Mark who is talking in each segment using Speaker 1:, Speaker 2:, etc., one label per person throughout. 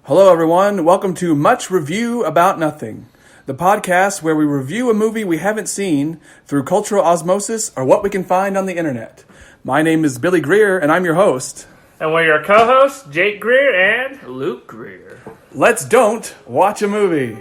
Speaker 1: Hello, everyone. Welcome to Much Review About Nothing, the podcast where we review a movie we haven't seen through cultural osmosis or what we can find on the internet. My name is Billy Greer, and I'm your host.
Speaker 2: And we're your co-hosts, Jake Greer and
Speaker 3: Luke Greer.
Speaker 1: Let's don't watch a movie.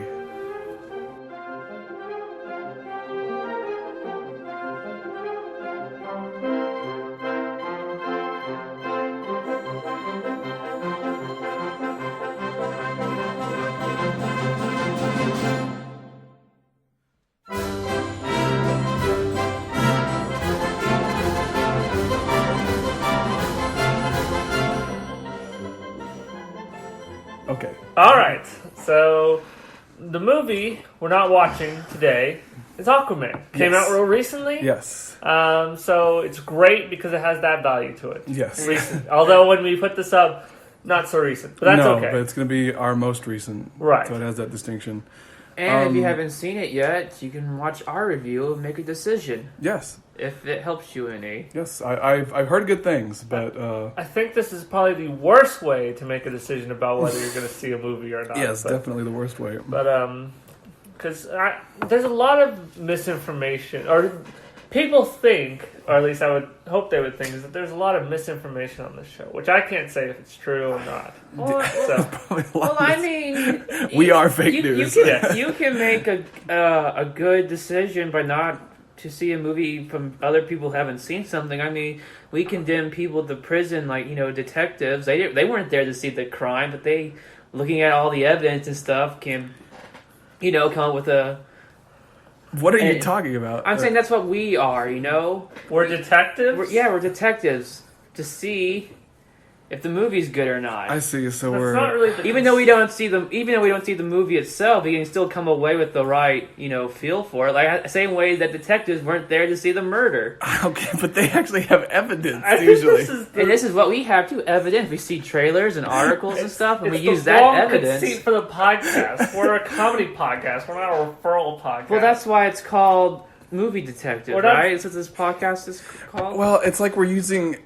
Speaker 1: Okay.
Speaker 2: All right. So the movie we're not watching today is Aquaman. Came
Speaker 1: Yes.
Speaker 2: out real recently.
Speaker 1: Yes.
Speaker 2: So it's great because it has that value to it.
Speaker 1: Yes.
Speaker 2: Recent. Although when we put this up, not so recent, but that's okay.
Speaker 1: But it's going to be our most recent.
Speaker 2: Right.
Speaker 1: So it has that distinction.
Speaker 3: And if you haven't seen it yet, you can watch our review and make a decision
Speaker 1: Yes.
Speaker 3: if it helps you any.
Speaker 1: Yes. I've heard good things, but
Speaker 2: I think this is probably the worst way to make a decision about whether you're going to see a movie or not.
Speaker 1: yes,
Speaker 2: but,
Speaker 1: definitely the worst way.
Speaker 2: But because there's a lot of misinformation, or people think, or at least I would hope they would think, is that there's a lot of misinformation on this show, which I can't say if it's true or not. So,
Speaker 1: Probably a lot
Speaker 3: Well, I
Speaker 1: of
Speaker 3: mean,
Speaker 1: we are fake news.
Speaker 3: You can make a good decision, but not to see a movie from other people who haven't seen something. I mean, we condemn people to prison, like, detectives. They weren't there to see the crime, but they, looking at all the evidence and stuff, can, come up with a...
Speaker 1: What are you talking about?
Speaker 3: I'm saying that's what we are,
Speaker 2: we're detectives?
Speaker 3: We're detectives to see if the movie's good or not.
Speaker 1: I see. So
Speaker 2: That's
Speaker 1: we're
Speaker 2: not really the
Speaker 3: Even though we don't see the movie itself, we can still come away with the right, feel for it. Like same way that detectives weren't there to see the murder.
Speaker 1: okay, but they actually have evidence
Speaker 2: I think
Speaker 1: usually.
Speaker 3: This is what we have too, evidence. We see trailers and articles and stuff, and we
Speaker 2: It's
Speaker 3: use
Speaker 2: the
Speaker 3: that
Speaker 2: wrong
Speaker 3: evidence.
Speaker 2: conceit for the podcast. We're a comedy podcast. We're not a referral podcast.
Speaker 3: Well, that's why it's called Movie Detective,
Speaker 2: We're not-
Speaker 3: right? That's what this podcast is called.
Speaker 1: Well, it's like we're using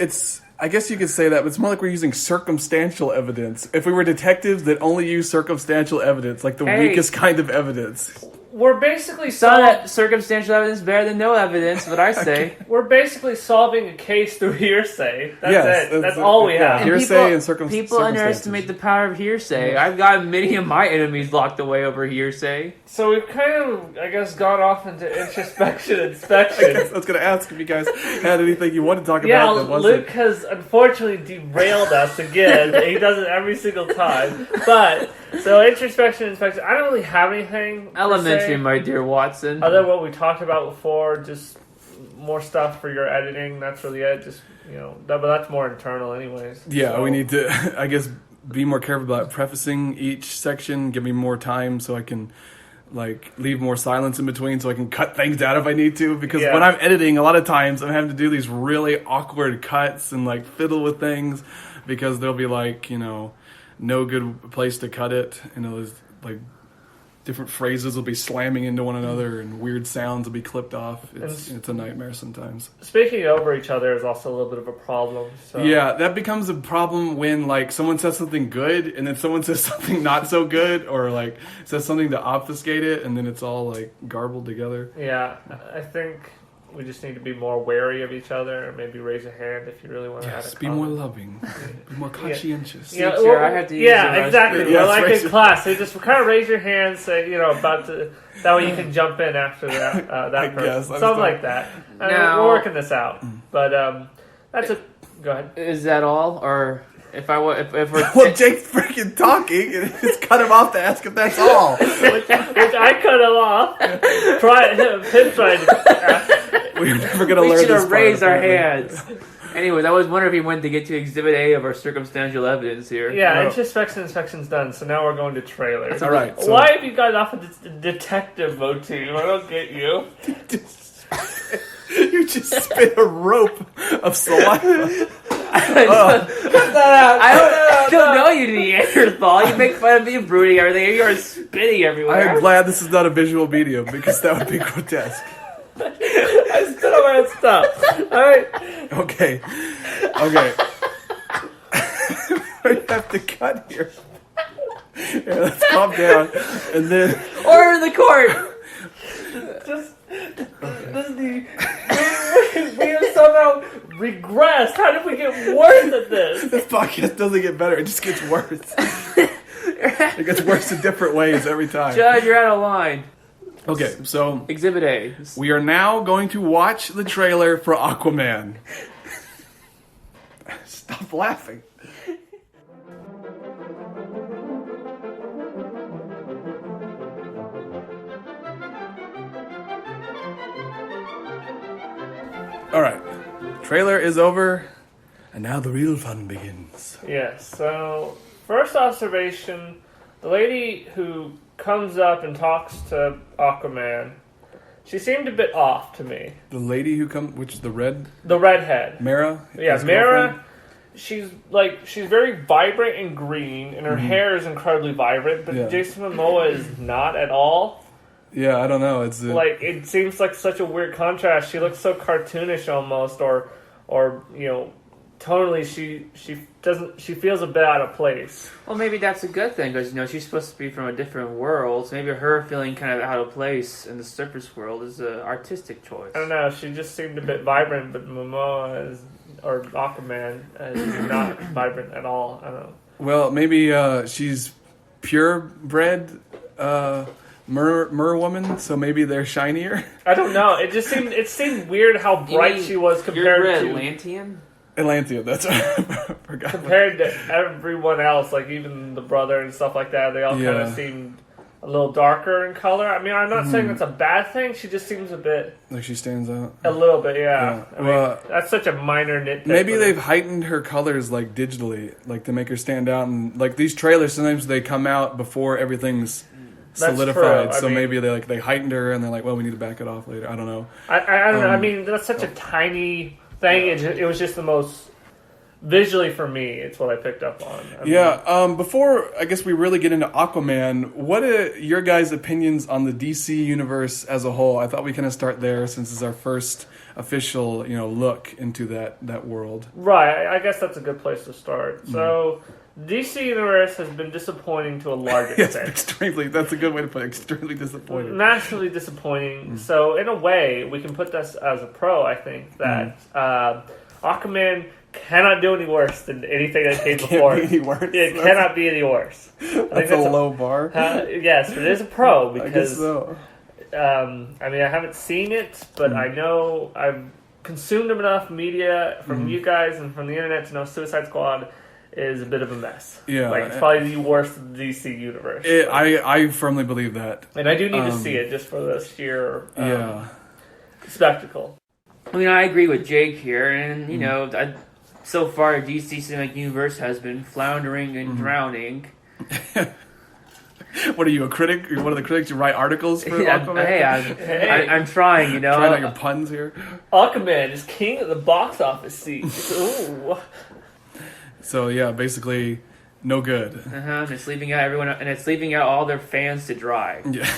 Speaker 1: I guess you could say that, but it's more like we're using circumstantial evidence. If we were detectives that only use circumstantial evidence, like the weakest kind of evidence.
Speaker 2: we're basically
Speaker 3: Circumstantial evidence better than no evidence, what I say.
Speaker 2: we're basically solving a case through hearsay. That's
Speaker 1: Yes,
Speaker 2: it. That's all we
Speaker 1: yeah.
Speaker 2: have.
Speaker 1: Hearsay and
Speaker 3: People
Speaker 1: circumstances.
Speaker 3: underestimate the power of hearsay. I've got many of my enemies locked away over hearsay.
Speaker 2: So we've kind of, I guess, gone off into introspection, inspection.
Speaker 1: I guess I was going to ask if you guys had anything you want to talk
Speaker 2: Yeah,
Speaker 1: about. That
Speaker 2: Luke
Speaker 1: wasn't.
Speaker 2: has unfortunately derailed us again. He does it every single time. But, so introspection, inspection, I don't really have anything. per
Speaker 3: Elementary,
Speaker 2: se,
Speaker 3: my dear Watson.
Speaker 2: other than what we talked about before, just more stuff for your editing. That's really it. Just, but that's more internal anyways.
Speaker 1: Yeah,
Speaker 2: So-
Speaker 1: we need to, I guess, be more careful about prefacing each section. Give me more time so I can, leave more silence in between so I can cut things out if I need to. Because
Speaker 2: Yeah.
Speaker 1: when I'm editing, a lot of times I'm having to do these really awkward cuts and, fiddle with things because there'll be, no good place to cut it. There's, different phrases will be slamming into one another and weird sounds will be clipped off. It's a nightmare sometimes.
Speaker 2: Speaking over each other is also a little bit of a problem. So.
Speaker 1: Yeah, that becomes a problem when someone says something good and then someone says something not so good, or says something to obfuscate it, and then it's all garbled together.
Speaker 2: Yeah, I think we just need to be more wary of each other, and maybe raise a hand if you really want to add
Speaker 1: Yes,
Speaker 2: a
Speaker 1: be
Speaker 2: comment.
Speaker 1: more loving, be more conscientious.
Speaker 2: Yeah,
Speaker 3: Teacher, I had to use
Speaker 2: yeah,
Speaker 3: the
Speaker 2: exactly.
Speaker 1: restroom.
Speaker 2: We're
Speaker 1: Yes,
Speaker 2: like
Speaker 1: raise
Speaker 2: in
Speaker 1: it.
Speaker 2: class. So just kind of raise your hand, say, about to. That way you can jump in after that
Speaker 1: I
Speaker 2: person.
Speaker 1: guess, I'm
Speaker 2: Something
Speaker 1: still-
Speaker 2: like that.
Speaker 3: Now-
Speaker 2: We're working this out. But that's a. Go ahead.
Speaker 3: Is that all? Or if we're...
Speaker 1: Well, Jake's freaking talking, and just cut him off to ask if that's all.
Speaker 2: Which I cut him off. Him trying to ask.
Speaker 1: We're never gonna
Speaker 3: we
Speaker 1: learn
Speaker 3: should
Speaker 1: this
Speaker 3: have
Speaker 1: part,
Speaker 3: raised our
Speaker 1: apparently.
Speaker 3: hands. Anyways, I was wondering if we wanted to get to Exhibit A of our circumstantial evidence here.
Speaker 2: Yeah,
Speaker 1: No.
Speaker 2: inspection's done, so now we're going to trailers.
Speaker 1: All right. So
Speaker 2: Why have you got off of this detective motif? I don't get you.
Speaker 1: you just spit a rope of saliva.
Speaker 3: I don't know you, Neanderthal. You make fun of me brooding everything. You're spitting everywhere.
Speaker 1: I'm glad this is not a visual medium because that would be grotesque.
Speaker 2: I spit on my own stuff. Alright.
Speaker 1: Okay. We have to cut here. let's calm down. And then
Speaker 3: Order in the court.
Speaker 2: Just we have somehow regressed. How did we get worse at this?
Speaker 1: this podcast doesn't get better; it just gets worse. It gets worse in different ways every time.
Speaker 3: Judge, you're out of line.
Speaker 1: Okay, so
Speaker 3: Exhibit A.
Speaker 1: we are now going to watch the trailer for Aquaman. Stop laughing. All right, trailer is over, and now the real fun begins.
Speaker 2: Yes, so first observation, the lady who comes up and talks to Aquaman, she seemed a bit off to me.
Speaker 1: The lady who comes, which is the
Speaker 2: redhead.
Speaker 1: Mara?
Speaker 2: Yeah,
Speaker 1: his
Speaker 2: Mara,
Speaker 1: girlfriend?
Speaker 2: she's very vibrant and green, and her hair is incredibly vibrant, but
Speaker 1: Yeah.
Speaker 2: Jason Momoa is not at all.
Speaker 1: Yeah, I don't know. It's
Speaker 2: Like, it seems like such a weird contrast. She looks so cartoonish almost, or tonally she feels a bit out of place.
Speaker 3: Well, maybe that's a good thing because she's supposed to be from a different world. So maybe her feeling kind of out of place in the surface world is an artistic choice.
Speaker 2: I don't know. She just seemed a bit vibrant, but Momoa or Aquaman is not vibrant at all. I don't know.
Speaker 1: well, maybe she's purebred mer woman, so maybe they're shinier.
Speaker 2: I don't know. It seemed weird how bright she was compared to
Speaker 3: Atlantean?
Speaker 1: Atlantean, that's what I forgot.
Speaker 2: compared to everyone else. Like even the brother and stuff like that. They all kind of seemed a little darker in color. I mean, I'm not saying that's a bad thing. She just seems a bit.
Speaker 1: Like she stands out.
Speaker 2: A little bit, yeah.
Speaker 1: Yeah.
Speaker 2: I mean,
Speaker 1: Well,
Speaker 2: that's such a minor nitpick.
Speaker 1: Maybe
Speaker 2: but
Speaker 1: they've heightened her colors like digitally, like to make her stand out. And like these trailers, sometimes they come out before everything's
Speaker 2: That's
Speaker 1: solidified.
Speaker 2: true.
Speaker 1: So
Speaker 2: I mean,
Speaker 1: maybe they heightened her and they're like, well, we need to back it off later. I don't know.
Speaker 2: I don't know. I mean, that's such a tiny thing. It was just the most visually for me. It's what I picked up on. I mean,
Speaker 1: before I guess we really get into Aquaman, what are your guys' opinions on the DC universe as a whole? I thought we kind of start there since it's our first official, look into that world.
Speaker 2: right. I guess that's a good place to start. So, DC Universe has been disappointing to a large
Speaker 1: Yes,
Speaker 2: extent.
Speaker 1: extremely. That's a good way to put it. Extremely disappointed.
Speaker 2: Massively disappointing. So, in a way, we can put this as a pro, I think, that Aquaman cannot do any worse than anything that came before.
Speaker 1: Can't be any worse.
Speaker 2: It cannot be any worse. I think
Speaker 1: That's a low bar.
Speaker 2: yes, but it is a pro
Speaker 1: I guess
Speaker 2: because
Speaker 1: so.
Speaker 2: I mean I haven't seen it, but I know I've consumed enough media from you guys and from the internet to know Suicide Squad is a bit of a mess.
Speaker 1: Yeah.
Speaker 2: Like it's probably the worst of the DC universe.
Speaker 1: I firmly believe that.
Speaker 2: And I do need to see it just for the sheer spectacle.
Speaker 3: I mean, I agree with Jake here, and so far DC Cinematic Universe has been floundering and drowning.
Speaker 1: What are you, a critic? You're one of the critics who write articles for Aquaman?
Speaker 3: Hey, I'm trying,
Speaker 1: Trying out your puns here.
Speaker 2: Aquaman is king of the box office seats. Ooh.
Speaker 1: So yeah, basically, no good.
Speaker 3: And it's leaving out everyone, and it's leaving out all their fans to dry.
Speaker 1: Yeah.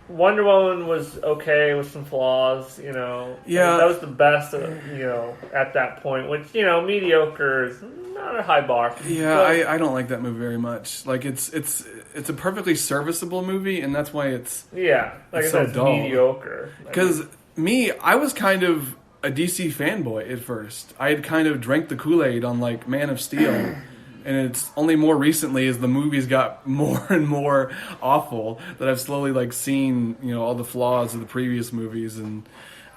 Speaker 2: Wonder Woman was okay with some flaws,
Speaker 1: Yeah.
Speaker 2: That was the best, at that point, which, mediocre is not a high bar.
Speaker 1: Yeah,
Speaker 2: But-
Speaker 1: I don't like that movie very much. Like it's a perfectly serviceable movie, and that's why it's
Speaker 2: Yeah, like
Speaker 1: It's
Speaker 2: I
Speaker 1: so
Speaker 2: said, it's
Speaker 1: dull.
Speaker 2: mediocre.
Speaker 1: because I was kind of a DC fanboy at first. I had kind of drank the Kool-Aid on like Man of Steel. And it's only more recently as the movies got more and more awful that I've slowly like seen, all the flaws of the previous movies. And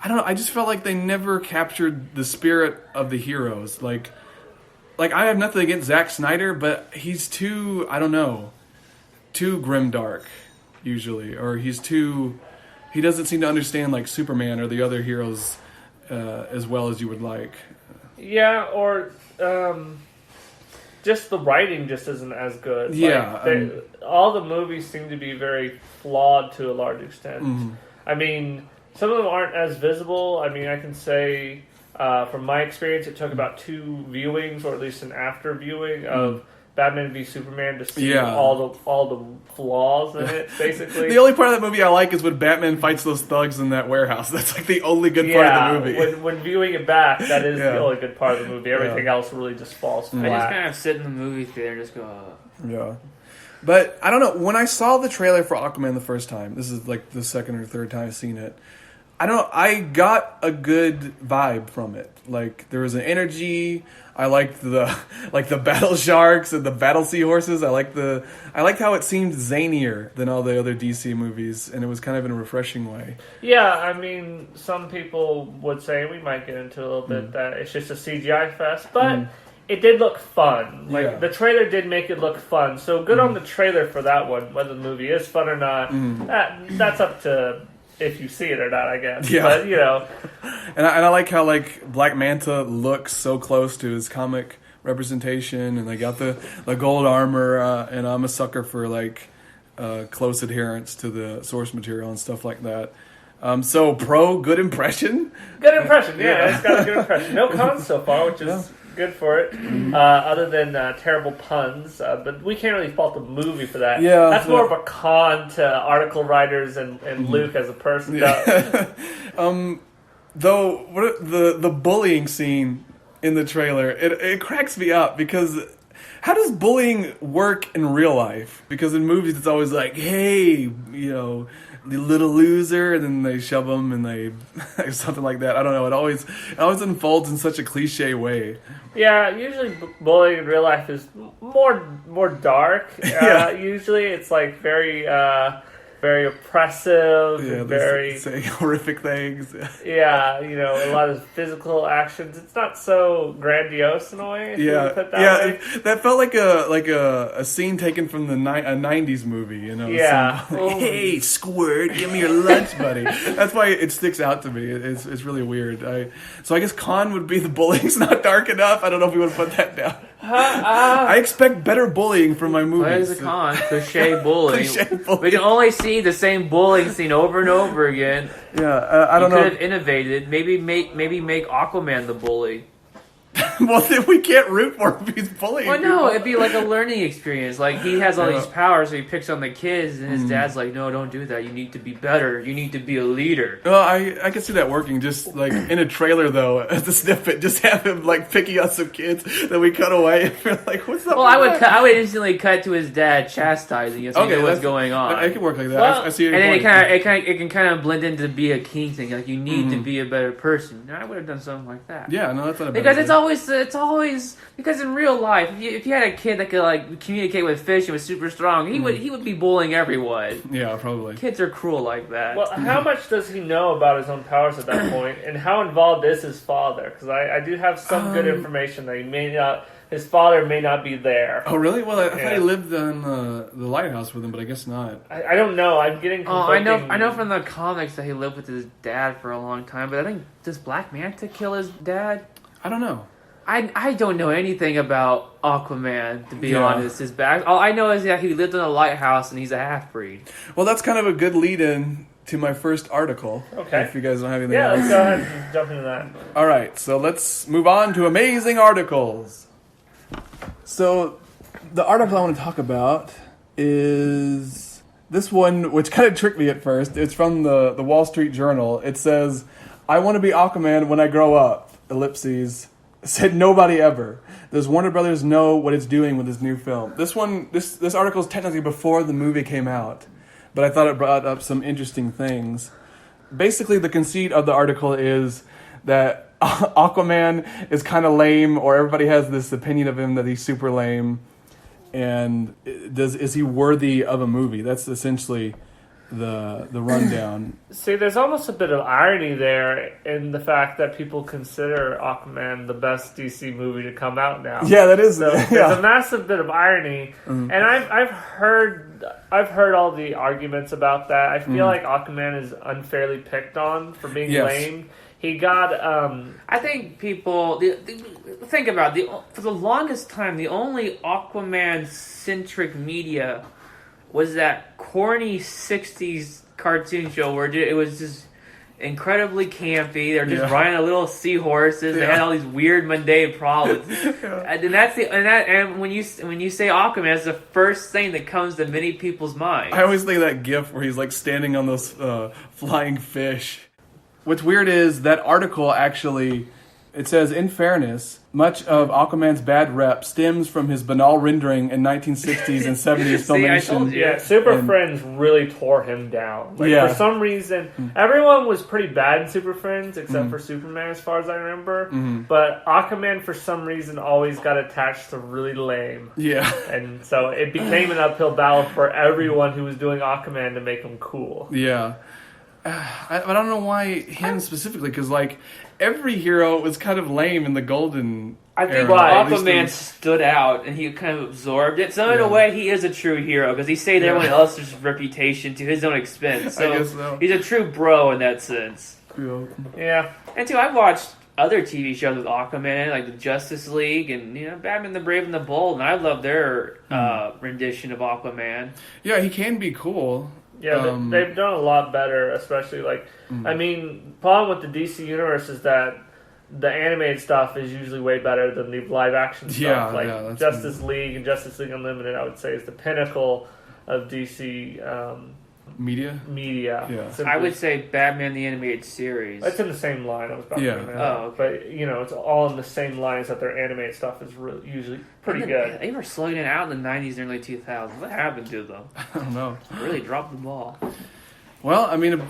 Speaker 1: I don't know, I just felt like they never captured the spirit of the heroes. Like I have nothing against Zack Snyder, but he's too, I don't know, too grimdark usually. Or he doesn't seem to understand like Superman or the other heroes as well as you would like.
Speaker 2: Yeah, or just the writing just isn't as good.
Speaker 1: Yeah,
Speaker 2: all the movies seem to be very flawed to a large extent. I mean, some of them aren't as visible. I mean, I can say from my experience, it took about 2 viewings, or at least an after viewing of Batman v Superman to see all the flaws in it. Basically,
Speaker 1: The only part of that movie I like is when Batman fights those thugs in that warehouse. That's like the only good part of the movie.
Speaker 2: When viewing it back, that is the only good part of the movie. Everything else really just falls flat.
Speaker 3: I just kind of sit in the movie theater and just go,
Speaker 1: Yeah. But I don't know. When I saw the trailer for Aquaman the first time, this is like the second or third time I've seen it. I got a good vibe from it. Like there was an energy. I liked the battle sharks and the battle seahorses. I liked how it seemed zanier than all the other DC movies, and it was kind of in a refreshing way.
Speaker 2: Yeah, I mean, some people would say, we might get into a little bit, that it's just a CGI fest, but it did look fun. Like the trailer did make it look fun. So good on the trailer for that one. Whether the movie is fun or not, that's up to if you see it or not, I guess.
Speaker 1: Yeah.
Speaker 2: But, you know.
Speaker 1: And I like how like Black Manta looks so close to his comic representation, and they got the gold armor, and I'm a sucker for like close adherence to the source material and stuff like that. So good impression?
Speaker 2: Good impression, yeah. It's got a good impression. No cons so far, which is good for it, other than terrible puns. But we can't really fault the movie for that.
Speaker 1: Yeah,
Speaker 2: that's more of a con to article writers and Luke as a person.
Speaker 1: Yeah. Though the bullying scene in the trailer, it cracks me up because how does bullying work in real life? Because in movies it's always like, hey, the little loser, and then they shove them and they something like that. I don't know. It always unfolds in such a cliche way.
Speaker 2: Yeah, usually bullying in real life is more dark. Usually it's like very oppressive,
Speaker 1: saying horrific things.
Speaker 2: A lot of physical actions. It's not so grandiose in a way. If you put that way.
Speaker 1: That felt like a scene taken from a '90s movie. Hey, squirt, give me your lunch, buddy. That's why it sticks out to me. It's really weird. So I guess con would be the bullying's not dark enough. I don't know if we want to put that down. I expect better bullying from my movies.
Speaker 3: That is a con. Cliche bullying. We can only see the same bullying scene over and over again.
Speaker 1: Yeah, I don't know.
Speaker 3: You could have innovated. Maybe make Aquaman the bully.
Speaker 1: Well, then we can't root for him if he's bullying.
Speaker 3: Well, no, it'd be like a learning experience. Like, he has all these powers, so he picks on the kids, and his dad's like, no, don't do that. You need to be better. You need to be a leader.
Speaker 1: Well, I can see that working. Just, like, in a trailer, though, as a snippet, just have him, like, picking on some kids, then we cut away, and we're like, what's up?
Speaker 3: Well, I would instantly cut to his dad chastising you, so you know what's going on.
Speaker 1: I can work like that.
Speaker 3: Well,
Speaker 1: I see it.
Speaker 3: And then it can kind of blend into be a king thing. Like, you need to be a better person. I would have done something like that.
Speaker 1: Yeah, no, that's not a bad
Speaker 3: Because
Speaker 1: idea.
Speaker 3: it's always because in real life, if you had a kid that could like communicate with fish and was super strong, he would be bullying everyone.
Speaker 1: Yeah, probably.
Speaker 3: Kids are cruel like that.
Speaker 2: Well, how much does he know about his own powers at that point, and how involved is his father? Because I do have some good information that his father may not be there.
Speaker 1: Oh, really? Well, I thought he lived in the lighthouse with him, but I guess not.
Speaker 2: I don't know. I'm getting conflicting.
Speaker 3: I know from the comics that he lived with his dad for a long time, but I think, does Black Manta kill his dad?
Speaker 1: I don't know.
Speaker 3: I don't know anything about Aquaman, to be honest. His back. All I know is that he lived in a lighthouse and he's a half-breed.
Speaker 1: Well, that's kind of a good lead-in to my first article. Okay. If you guys don't have anything else.
Speaker 2: Let's go ahead and jump into that.
Speaker 1: All right, so let's move on to amazing articles. So the article I want to talk about is this one, which kind of tricked me at first. It's from the Wall Street Journal. It says, I want to be Aquaman when I grow up, ellipses. Said nobody ever. Does Warner Brothers know what it's doing with this new film? This article is technically before the movie came out, but I thought it brought up some interesting things. Basically, the conceit of the article is that Aquaman is kind of lame, or everybody has this opinion of him that he's super lame, and is he worthy of a movie? That's essentially the rundown.
Speaker 2: See, there's almost a bit of irony there in the fact that people consider Aquaman the best DC movie to come out now.
Speaker 1: Yeah, that is.
Speaker 2: So there's a massive bit of irony, and I've heard all the arguments about that. I feel like Aquaman is unfairly picked on for being lame. He got.
Speaker 3: I think people think about for the longest time, the only Aquaman centric media was that corny 60s cartoon show where it was just incredibly campy. They're just riding a little seahorses. They had all these weird mundane problems. And when you say Aquaman, it's the first thing that comes to many people's minds.
Speaker 1: I always think of that GIF where he's like standing on those flying fish. What's weird is that article actually, it says, in fairness, Much of Aquaman's bad rep stems from his banal rendering in 1960s and 70s
Speaker 3: See, I told
Speaker 1: filmation.
Speaker 3: you.
Speaker 2: Yeah, Super Friends really tore him down. Like,
Speaker 1: Yeah.
Speaker 2: for some reason, everyone was pretty bad in Super Friends, except for Superman, as far as I remember. But Aquaman, for some reason, always got attached to really lame.
Speaker 1: Yeah.
Speaker 2: And so it became an uphill battle for everyone who was doing Aquaman to make him cool.
Speaker 1: Yeah. I don't know why him specifically, because like every hero was kind of lame in the golden.
Speaker 2: I think
Speaker 1: era.
Speaker 2: why
Speaker 1: At least
Speaker 3: Aquaman
Speaker 1: in-
Speaker 3: stood out, and he kind of absorbed it. So in
Speaker 1: Yeah.
Speaker 3: a way, he is a true hero because he saved everyone else's reputation to his own expense. So
Speaker 1: I guess so.
Speaker 3: he's a true bro in that sense.
Speaker 2: Yeah.
Speaker 3: And too, I've watched other TV shows with Aquaman, like the Justice League and Batman the Brave and the Bold, and I love their rendition of Aquaman.
Speaker 1: Yeah, he can be cool.
Speaker 2: Yeah, they've done a lot better, especially like, I mean, problem with the DC universe is that the animated stuff is usually way better than the live action stuff.
Speaker 1: Yeah,
Speaker 2: like
Speaker 1: yeah, that's
Speaker 2: Justice League and Justice League Unlimited, I would say, is the pinnacle of DC
Speaker 1: Media.
Speaker 2: media.
Speaker 1: Yeah.
Speaker 2: Simply.
Speaker 3: I would say Batman the Animated Series.
Speaker 2: It's in the same line. I was about
Speaker 1: Yeah.
Speaker 2: to bring that
Speaker 3: Oh,
Speaker 2: up. But it's all in the same lines that their animated stuff is really usually pretty good.
Speaker 3: They were slowing it out in the 90s and early 2000s. What happened to them?
Speaker 1: I don't know.
Speaker 3: Really dropped the ball.
Speaker 1: Well, I mean,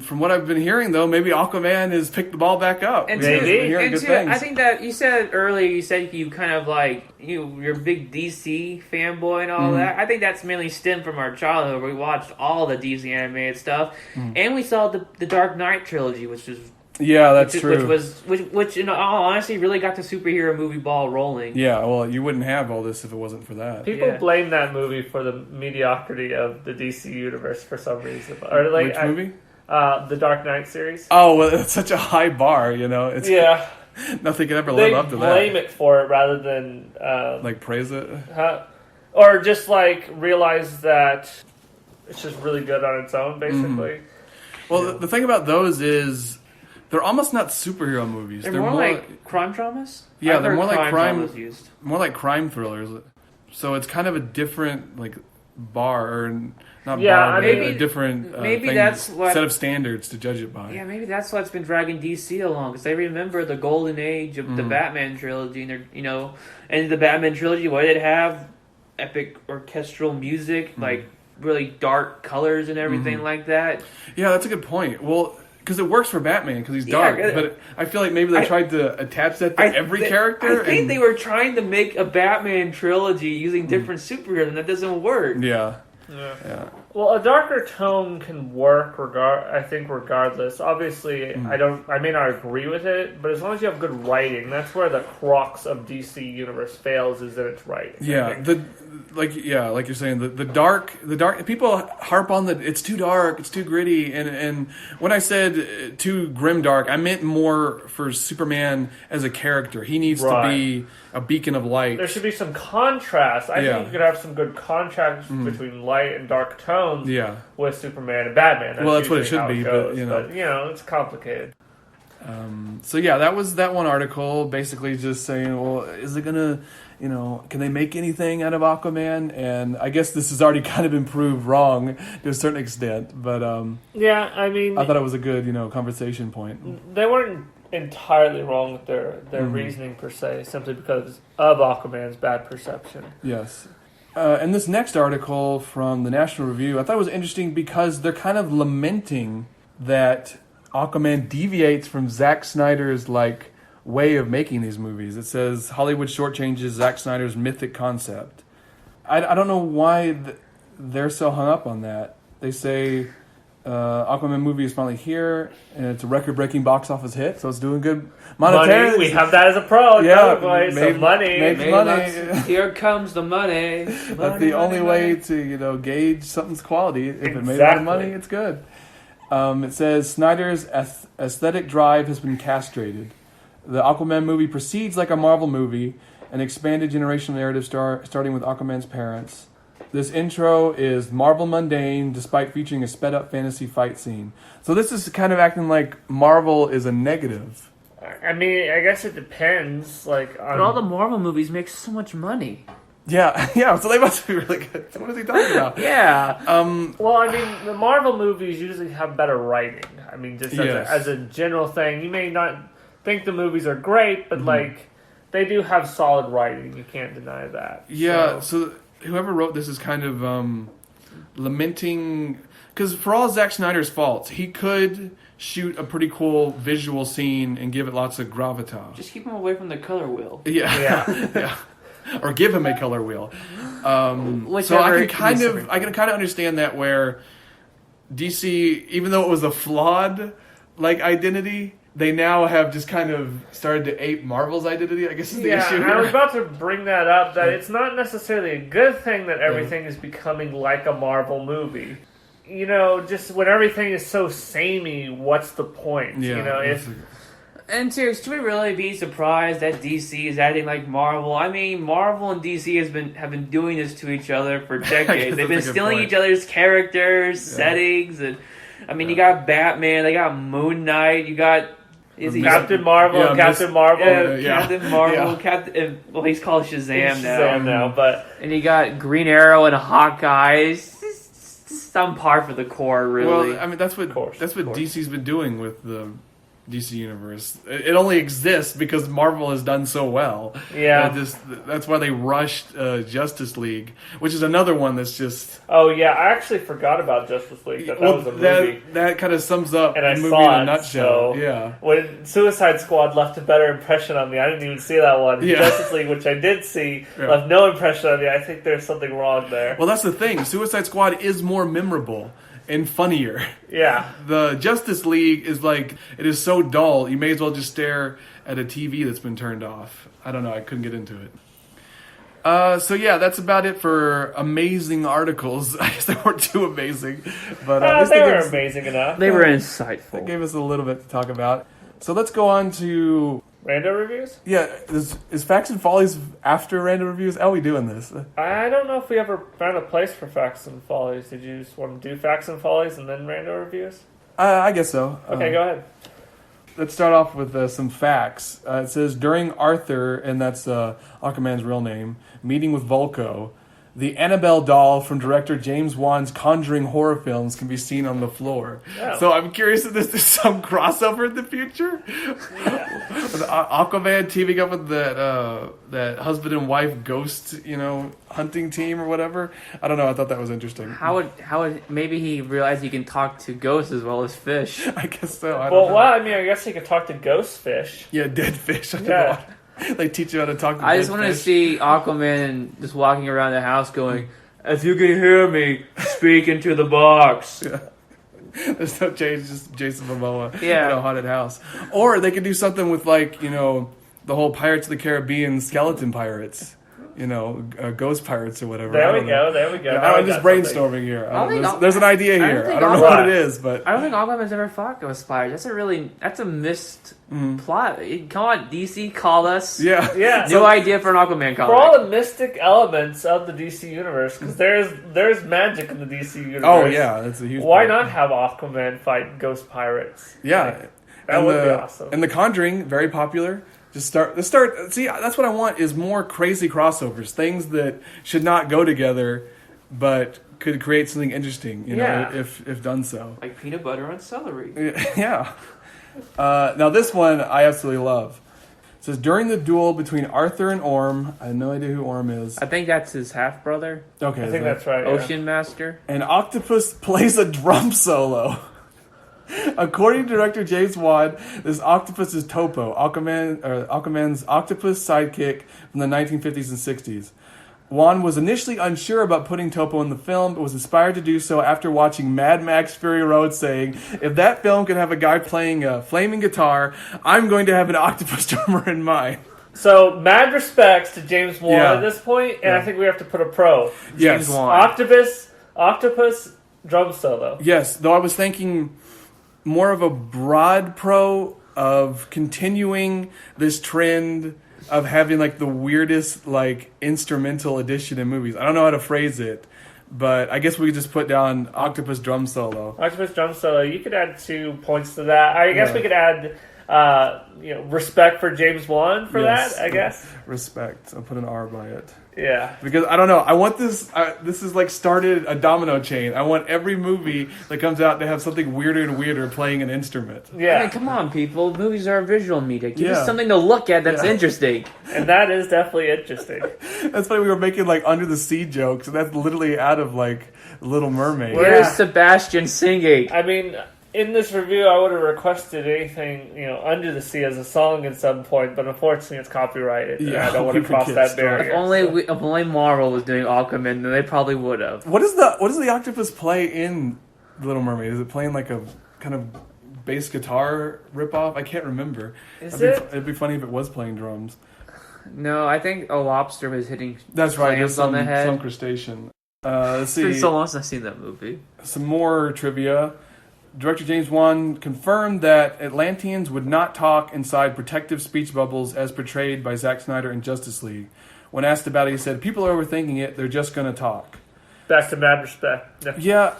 Speaker 1: from what I've been hearing, though, maybe Aquaman has picked the ball back up.
Speaker 3: And
Speaker 2: Maybe.
Speaker 1: We've been hearing
Speaker 3: And
Speaker 1: good
Speaker 3: too,
Speaker 1: things.
Speaker 3: I think that you said earlier, you kind of like, you're a big DC fanboy and all that. I think that's mainly stemmed from our childhood where we watched all the DC animated stuff. And we saw the Dark Knight trilogy, which was
Speaker 1: Yeah, that's true.
Speaker 3: which in all honesty really got the superhero movie ball rolling.
Speaker 1: Yeah, well, you wouldn't have all this if it wasn't for that.
Speaker 2: People
Speaker 3: Yeah.
Speaker 2: blame that movie for the mediocrity of the DC universe for some reason. Or like,
Speaker 1: Which movie?
Speaker 2: The Dark Knight series.
Speaker 1: Oh, well, it's such a high bar, It's
Speaker 2: Yeah,
Speaker 1: nothing can ever
Speaker 2: they
Speaker 1: live up to
Speaker 2: blame
Speaker 1: that.
Speaker 2: it for it rather than
Speaker 1: Like, praise it.
Speaker 2: or just like realize that it's just really good on its own, basically.
Speaker 1: Well, the thing about those is they're almost not superhero movies.
Speaker 3: They're more like crime dramas?
Speaker 1: Yeah,
Speaker 3: I've
Speaker 1: they're
Speaker 3: heard
Speaker 1: more like crime-
Speaker 3: dramas used.
Speaker 1: more like crime thrillers. So it's kind of a different like bar or not
Speaker 2: Yeah,
Speaker 1: bar,
Speaker 2: I
Speaker 1: but
Speaker 2: mean,
Speaker 1: a different
Speaker 3: maybe
Speaker 1: thing-
Speaker 3: that's what-
Speaker 1: set of standards to judge it by.
Speaker 3: Yeah, maybe that's what's been dragging DC along because they remember the golden age of the Batman trilogy, and they're and the Batman trilogy. What did it have? Epic orchestral music, like really dark colors and everything like that.
Speaker 1: Yeah, that's a good point. Well, because it works for Batman because he's
Speaker 3: Yeah,
Speaker 1: dark, but I feel like maybe they tried to attach that to every character.
Speaker 3: I think
Speaker 1: and,
Speaker 3: they were trying to make a Batman trilogy using different superheroes, and that doesn't work.
Speaker 1: Yeah.
Speaker 2: Yeah. Well, a darker tone can work. I think regardless. Obviously, I may not agree with it, but as long as you have good writing, that's where the crux of DC universe fails is that it's writing.
Speaker 1: Yeah, like you're saying, the dark people harp on it's too dark, it's too gritty, and when I said too grim dark, I meant more for Superman as a character. He needs to be a beacon of light.
Speaker 2: There should be some contrast. I think you could have some good contrast between light and dark tones with Superman and Batman.
Speaker 1: Well, that's what it
Speaker 2: usually
Speaker 1: should
Speaker 2: how
Speaker 1: be,
Speaker 2: goes,
Speaker 1: but,
Speaker 2: it's complicated.
Speaker 1: So yeah, that was that one article, basically just saying, well, is it gonna, can they make anything out of Aquaman? And I guess this has already kind of been proved wrong to a certain extent, but
Speaker 2: Yeah, I mean,
Speaker 1: I thought it was a good, conversation point.
Speaker 2: they weren't entirely wrong with their reasoning per se, simply because of Aquaman's bad perception.
Speaker 1: Yes. And this next article from the National Review, I thought it was interesting because they're kind of lamenting that Aquaman deviates from Zack Snyder's way of making these movies. It says Hollywood shortchanges Zack Snyder's mythic concept. I don't know why they're so hung up on that. They say Aquaman movie is finally here, and it's a record-breaking box office hit, so it's doing good monetarily.
Speaker 2: Money, we have that as a pro.
Speaker 1: Yeah,
Speaker 2: some money.
Speaker 1: made money.
Speaker 3: Here comes the money.
Speaker 1: That's the only way to gauge something's quality. If it made a lot of money, it's good. It says Snyder's aesthetic drive has been castrated. The Aquaman movie proceeds like a Marvel movie, an expanded generational narrative starting with Aquaman's parents. This intro is Marvel mundane, despite featuring a sped-up fantasy fight scene. So this is kind of acting like Marvel is a negative.
Speaker 2: I mean, I guess it depends.
Speaker 3: But all the Marvel movies make so much money.
Speaker 1: Yeah. So they must be really good. So what is he talking about?
Speaker 3: Yeah.
Speaker 2: Well, I mean, the Marvel movies usually have better writing. I mean, just as a general thing, you may not think the movies are great, but they do have solid writing. You can't deny that.
Speaker 1: Yeah, so whoever wrote this is kind of lamenting, because for all Zack Snyder's faults, he could shoot a pretty cool visual scene and give it lots of gravitas.
Speaker 3: Just keep him away from the color wheel.
Speaker 1: Yeah. Yeah. Or give him a color wheel. So
Speaker 3: Whichever
Speaker 1: I can kind of understand that, where DC, even though it was a flawed like identity, they now have just kind of started to ape Marvel's identity, I guess is the issue
Speaker 2: and
Speaker 1: here.
Speaker 2: I was about to bring that up, that it's not necessarily a good thing that everything is becoming like a Marvel movie. You know, just when everything is so samey, what's the point?
Speaker 1: Yeah,
Speaker 2: you know,
Speaker 3: And should we really be surprised that DC is acting like Marvel? I mean, Marvel and DC have been doing this to each other for decades. They've been stealing each other's characters, settings, and I mean, you got Batman, they got Moon Knight, you got
Speaker 2: Captain Marvel and Captain Marvel.
Speaker 3: Captain Marvel, Captain. Well, he's called Shazam now.
Speaker 2: But
Speaker 3: and you got Green Arrow and Hawkeye. Some par for the core, really.
Speaker 1: Well, I mean, that's what DC's been doing with the DC universe. It only exists because Marvel has done so well.
Speaker 2: Yeah.
Speaker 1: That's why they rushed Justice League, which is another one that's just...
Speaker 2: Oh, yeah, I actually forgot about Justice League. That was a movie.
Speaker 1: That kind of sums up
Speaker 2: and I
Speaker 1: the movie
Speaker 2: saw
Speaker 1: in a nutshell.
Speaker 2: So
Speaker 1: yeah.
Speaker 2: When Suicide Squad left a better impression on me, I didn't even see that one.
Speaker 1: Yeah.
Speaker 2: Justice League, which I did see, left no impression on me. I think there's something wrong there.
Speaker 1: Well, that's the thing. Suicide Squad is more memorable and funnier.
Speaker 2: Yeah.
Speaker 1: The Justice League is like, it is so dull, you may as well just stare at a TV that's been turned off. I don't know, I couldn't get into it. So yeah, that's about it for amazing articles. I guess they weren't too amazing, but
Speaker 2: they were amazing enough.
Speaker 3: They were insightful.
Speaker 1: They gave us a little bit to talk about. So let's go on to...
Speaker 2: Rando reviews?
Speaker 1: Yeah, is Facts and Follies after Rando reviews? How are we doing this?
Speaker 2: I don't know if we ever found a place for Facts and Follies. Did you just want to do Facts and Follies and then Rando reviews?
Speaker 1: I guess so.
Speaker 2: Okay, go ahead.
Speaker 1: Let's start off with some facts. It says, during Arthur, and that's Aquaman's real name, meeting with Vulko, the Annabelle doll from director James Wan's Conjuring horror films can be seen on the floor.
Speaker 2: Yeah.
Speaker 1: So I'm curious if this is some crossover in the future? With Aquaman teaming up with that husband and wife ghost, hunting team or whatever. I don't know. I thought that was interesting.
Speaker 3: How would maybe he realized he can talk to ghosts as well as fish?
Speaker 1: I guess so. I don't know.
Speaker 2: I mean, I guess he could talk to ghost fish.
Speaker 1: Yeah, dead fish. They teach you how to talk to
Speaker 3: I just want to see Aquaman just walking around the house going, "If you can hear me, speak into the box."
Speaker 1: Yeah. There's no change, just Jason Momoa in
Speaker 3: Yeah.
Speaker 1: a haunted house. Or they could do something with, like, the whole Pirates of the Caribbean skeleton pirates. Ghost pirates or whatever.
Speaker 2: There we go.
Speaker 1: I'm just brainstorming here. There's an idea here. I don't know what it is, but...
Speaker 3: I don't think Aquaman's ever fought ghost pirates. That's a missed plot. Come on, DC, call us.
Speaker 1: Yeah.
Speaker 3: New idea for an Aquaman comic.
Speaker 2: For all the mystic elements of the DC universe, because there's magic in the DC universe.
Speaker 1: Oh, yeah. That's a huge
Speaker 2: Why
Speaker 1: part.
Speaker 2: not have Aquaman fight ghost pirates?
Speaker 1: Yeah.
Speaker 2: That would be awesome.
Speaker 1: And The Conjuring, very popular. Let's start. See, that's what I want, is more crazy crossovers. Things that should not go together, but could create something interesting, if done so.
Speaker 3: Like peanut butter on celery.
Speaker 1: Yeah. Now this one I absolutely love. It says, during the duel between Arthur and Orm, I have no idea who Orm is.
Speaker 3: I think that's his half brother.
Speaker 1: Okay.
Speaker 2: I think that's right.
Speaker 3: Ocean Master.
Speaker 1: An octopus plays a drum solo. According to director James Wan, this octopus is Topo, Aquaman's octopus sidekick from the 1950s and 60s. Wan was initially unsure about putting Topo in the film, but was inspired to do so after watching Mad Max Fury Road, saying, if that film could have a guy playing a flaming guitar, I'm going to have an octopus drummer in mind.
Speaker 2: So, mad respects to James Wan at this point, and I think we have to put a pro.
Speaker 1: James
Speaker 3: Wan.
Speaker 2: Octopus, drum solo.
Speaker 1: Yes, though I was thinking more of a broad pro of continuing this trend of having like the weirdest like instrumental addition in movies. I don't know how to phrase it, but I guess we could just put down octopus drum solo.
Speaker 2: Octopus drum solo. You could add 2 points to that. I guess we could add respect for James Wan for that, I guess.
Speaker 1: Respect. I'll put an R by it.
Speaker 2: Yeah.
Speaker 1: Because I don't know, I want this. This is like started a domino chain. I want every movie that comes out to have something weirder and weirder playing an instrument.
Speaker 2: Yeah.
Speaker 3: I mean, come on, people. Movies are visual media. Give
Speaker 1: Yeah.
Speaker 3: us something to look at that's interesting.
Speaker 2: And that is definitely interesting.
Speaker 1: That's funny. We were making like under the sea jokes, and that's literally out of like Little Mermaid.
Speaker 3: Where's Sebastian singing?
Speaker 2: I mean, in this review, I would have requested anything, Under the Sea as a song at some point, but unfortunately it's copyrighted. And
Speaker 1: Yeah,
Speaker 2: I don't want
Speaker 1: we
Speaker 2: to cross
Speaker 1: could
Speaker 2: that
Speaker 1: get
Speaker 2: barrier.
Speaker 3: If only Marvel was doing Aquaman, then they probably would have.
Speaker 1: What does the octopus play in Little Mermaid? Is it playing like a kind of bass guitar ripoff? I can't remember. It'd be funny if it was playing drums.
Speaker 3: No, I think a lobster was hitting.
Speaker 1: That's right.
Speaker 3: clams on the head.
Speaker 1: Some crustacean. Let's see.
Speaker 3: It's been so long since I've seen that movie.
Speaker 1: Some more trivia. Director James Wan confirmed that Atlanteans would not talk inside protective speech bubbles as portrayed by Zack Snyder in Justice League. When asked about it, he said, "People are overthinking it. They're just going to talk."
Speaker 2: Back to Mad Respect.
Speaker 1: Yeah.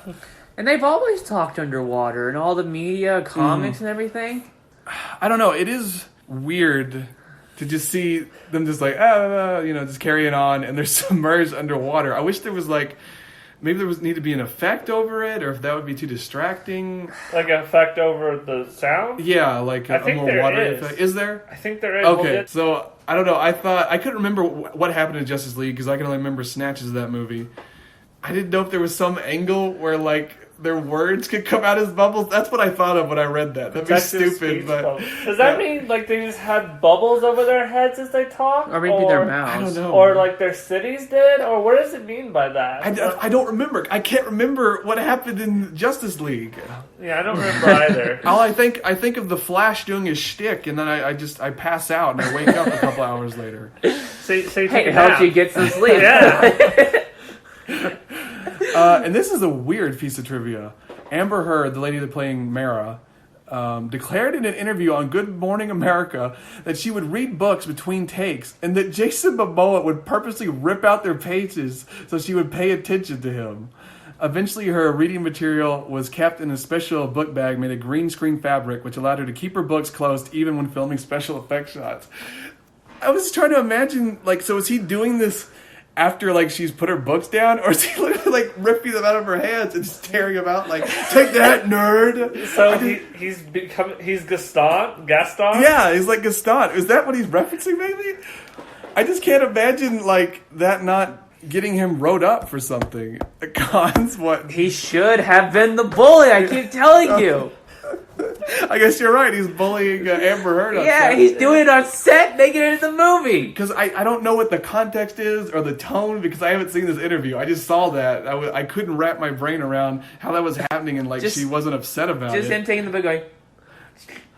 Speaker 3: And they've always talked underwater in all the media, comics, and everything.
Speaker 1: I don't know. It is weird to just see them just like, just carrying on, and they're submerged underwater. I wish there was like, maybe there need to be an effect over it, or if that would be too distracting.
Speaker 2: Like an effect over the sound?
Speaker 1: Yeah, like a
Speaker 2: think
Speaker 1: more
Speaker 2: there
Speaker 1: water
Speaker 2: is.
Speaker 1: effect. Is there?
Speaker 2: I think there is.
Speaker 1: Okay, so I don't know. I couldn't remember what happened in Justice League because I can only remember snatches of that movie. I didn't know if there was some angle where like their words could come out as bubbles. That's what I thought of when I read that. That'd be stupid, but
Speaker 2: does that mean like they just had bubbles over their heads as they talk,
Speaker 3: Or maybe their mouths.
Speaker 1: I don't know.
Speaker 2: or like their cities did, or what does it mean by that?
Speaker 1: I don't remember. I can't remember what happened in Justice League.
Speaker 2: Yeah, I don't remember either.
Speaker 1: All I think of the Flash doing his shtick, and then I pass out and I wake up a couple hours later.
Speaker 2: So you take
Speaker 3: Hey,
Speaker 2: a
Speaker 3: it helps
Speaker 2: nap.
Speaker 3: you get some sleep.
Speaker 2: Yeah.
Speaker 1: And this is a weird piece of trivia. Amber Heard, the lady that playing Mara, declared in an interview on Good Morning America that she would read books between takes and that Jason Momoa would purposely rip out their pages so she would pay attention to him. Eventually, her reading material was kept in a special book bag made of green screen fabric, which allowed her to keep her books closed even when filming special effects shots. I was trying to imagine, like, so is he doing this after, like, she's put her books down, or is he literally, like, ripping them out of her hands and just tearing them out, like, take that, nerd?
Speaker 2: So he's Gaston?
Speaker 1: Yeah, he's like Gaston. Is that what he's referencing, maybe? I just can't imagine, like, that not getting him wrote up for something. Cons, what?
Speaker 3: He should have been the bully, I keep telling you.
Speaker 1: I guess you're right. He's bullying Amber Heard on
Speaker 3: Yeah,
Speaker 1: set.
Speaker 3: he's doing it on set, making it into the movie.
Speaker 1: Because I don't know what the context is or the tone because I haven't seen this interview. I just saw that. I couldn't wrap my brain around how that was happening and, like, she wasn't upset about it.
Speaker 3: Just him taking the book going,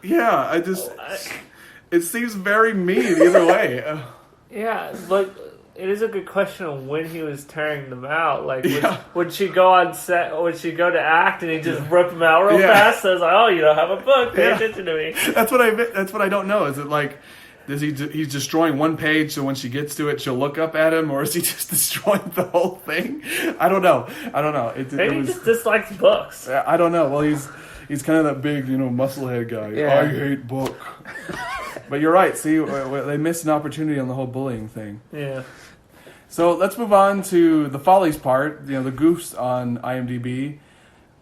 Speaker 1: Yeah, it seems very mean either way.
Speaker 2: Yeah, but it is a good question of when he was tearing them out. Like,
Speaker 1: Yeah.
Speaker 2: would she go on set, would she go to act and he just rip them out real fast? So it's like, oh, you don't have a book, pay attention to me.
Speaker 1: That's what I don't know. Is it like, he's destroying one page so when she gets to it she'll look up at him, or is he just destroying the whole thing? I don't know.
Speaker 2: Maybe he just dislikes books.
Speaker 1: I don't know. Well, he's kind of that big, musclehead guy.
Speaker 3: Yeah.
Speaker 1: I hate book. But you're right. See, they missed an opportunity on the whole bullying thing.
Speaker 2: Yeah.
Speaker 1: So let's move on to the Follies part, the goofs on IMDb.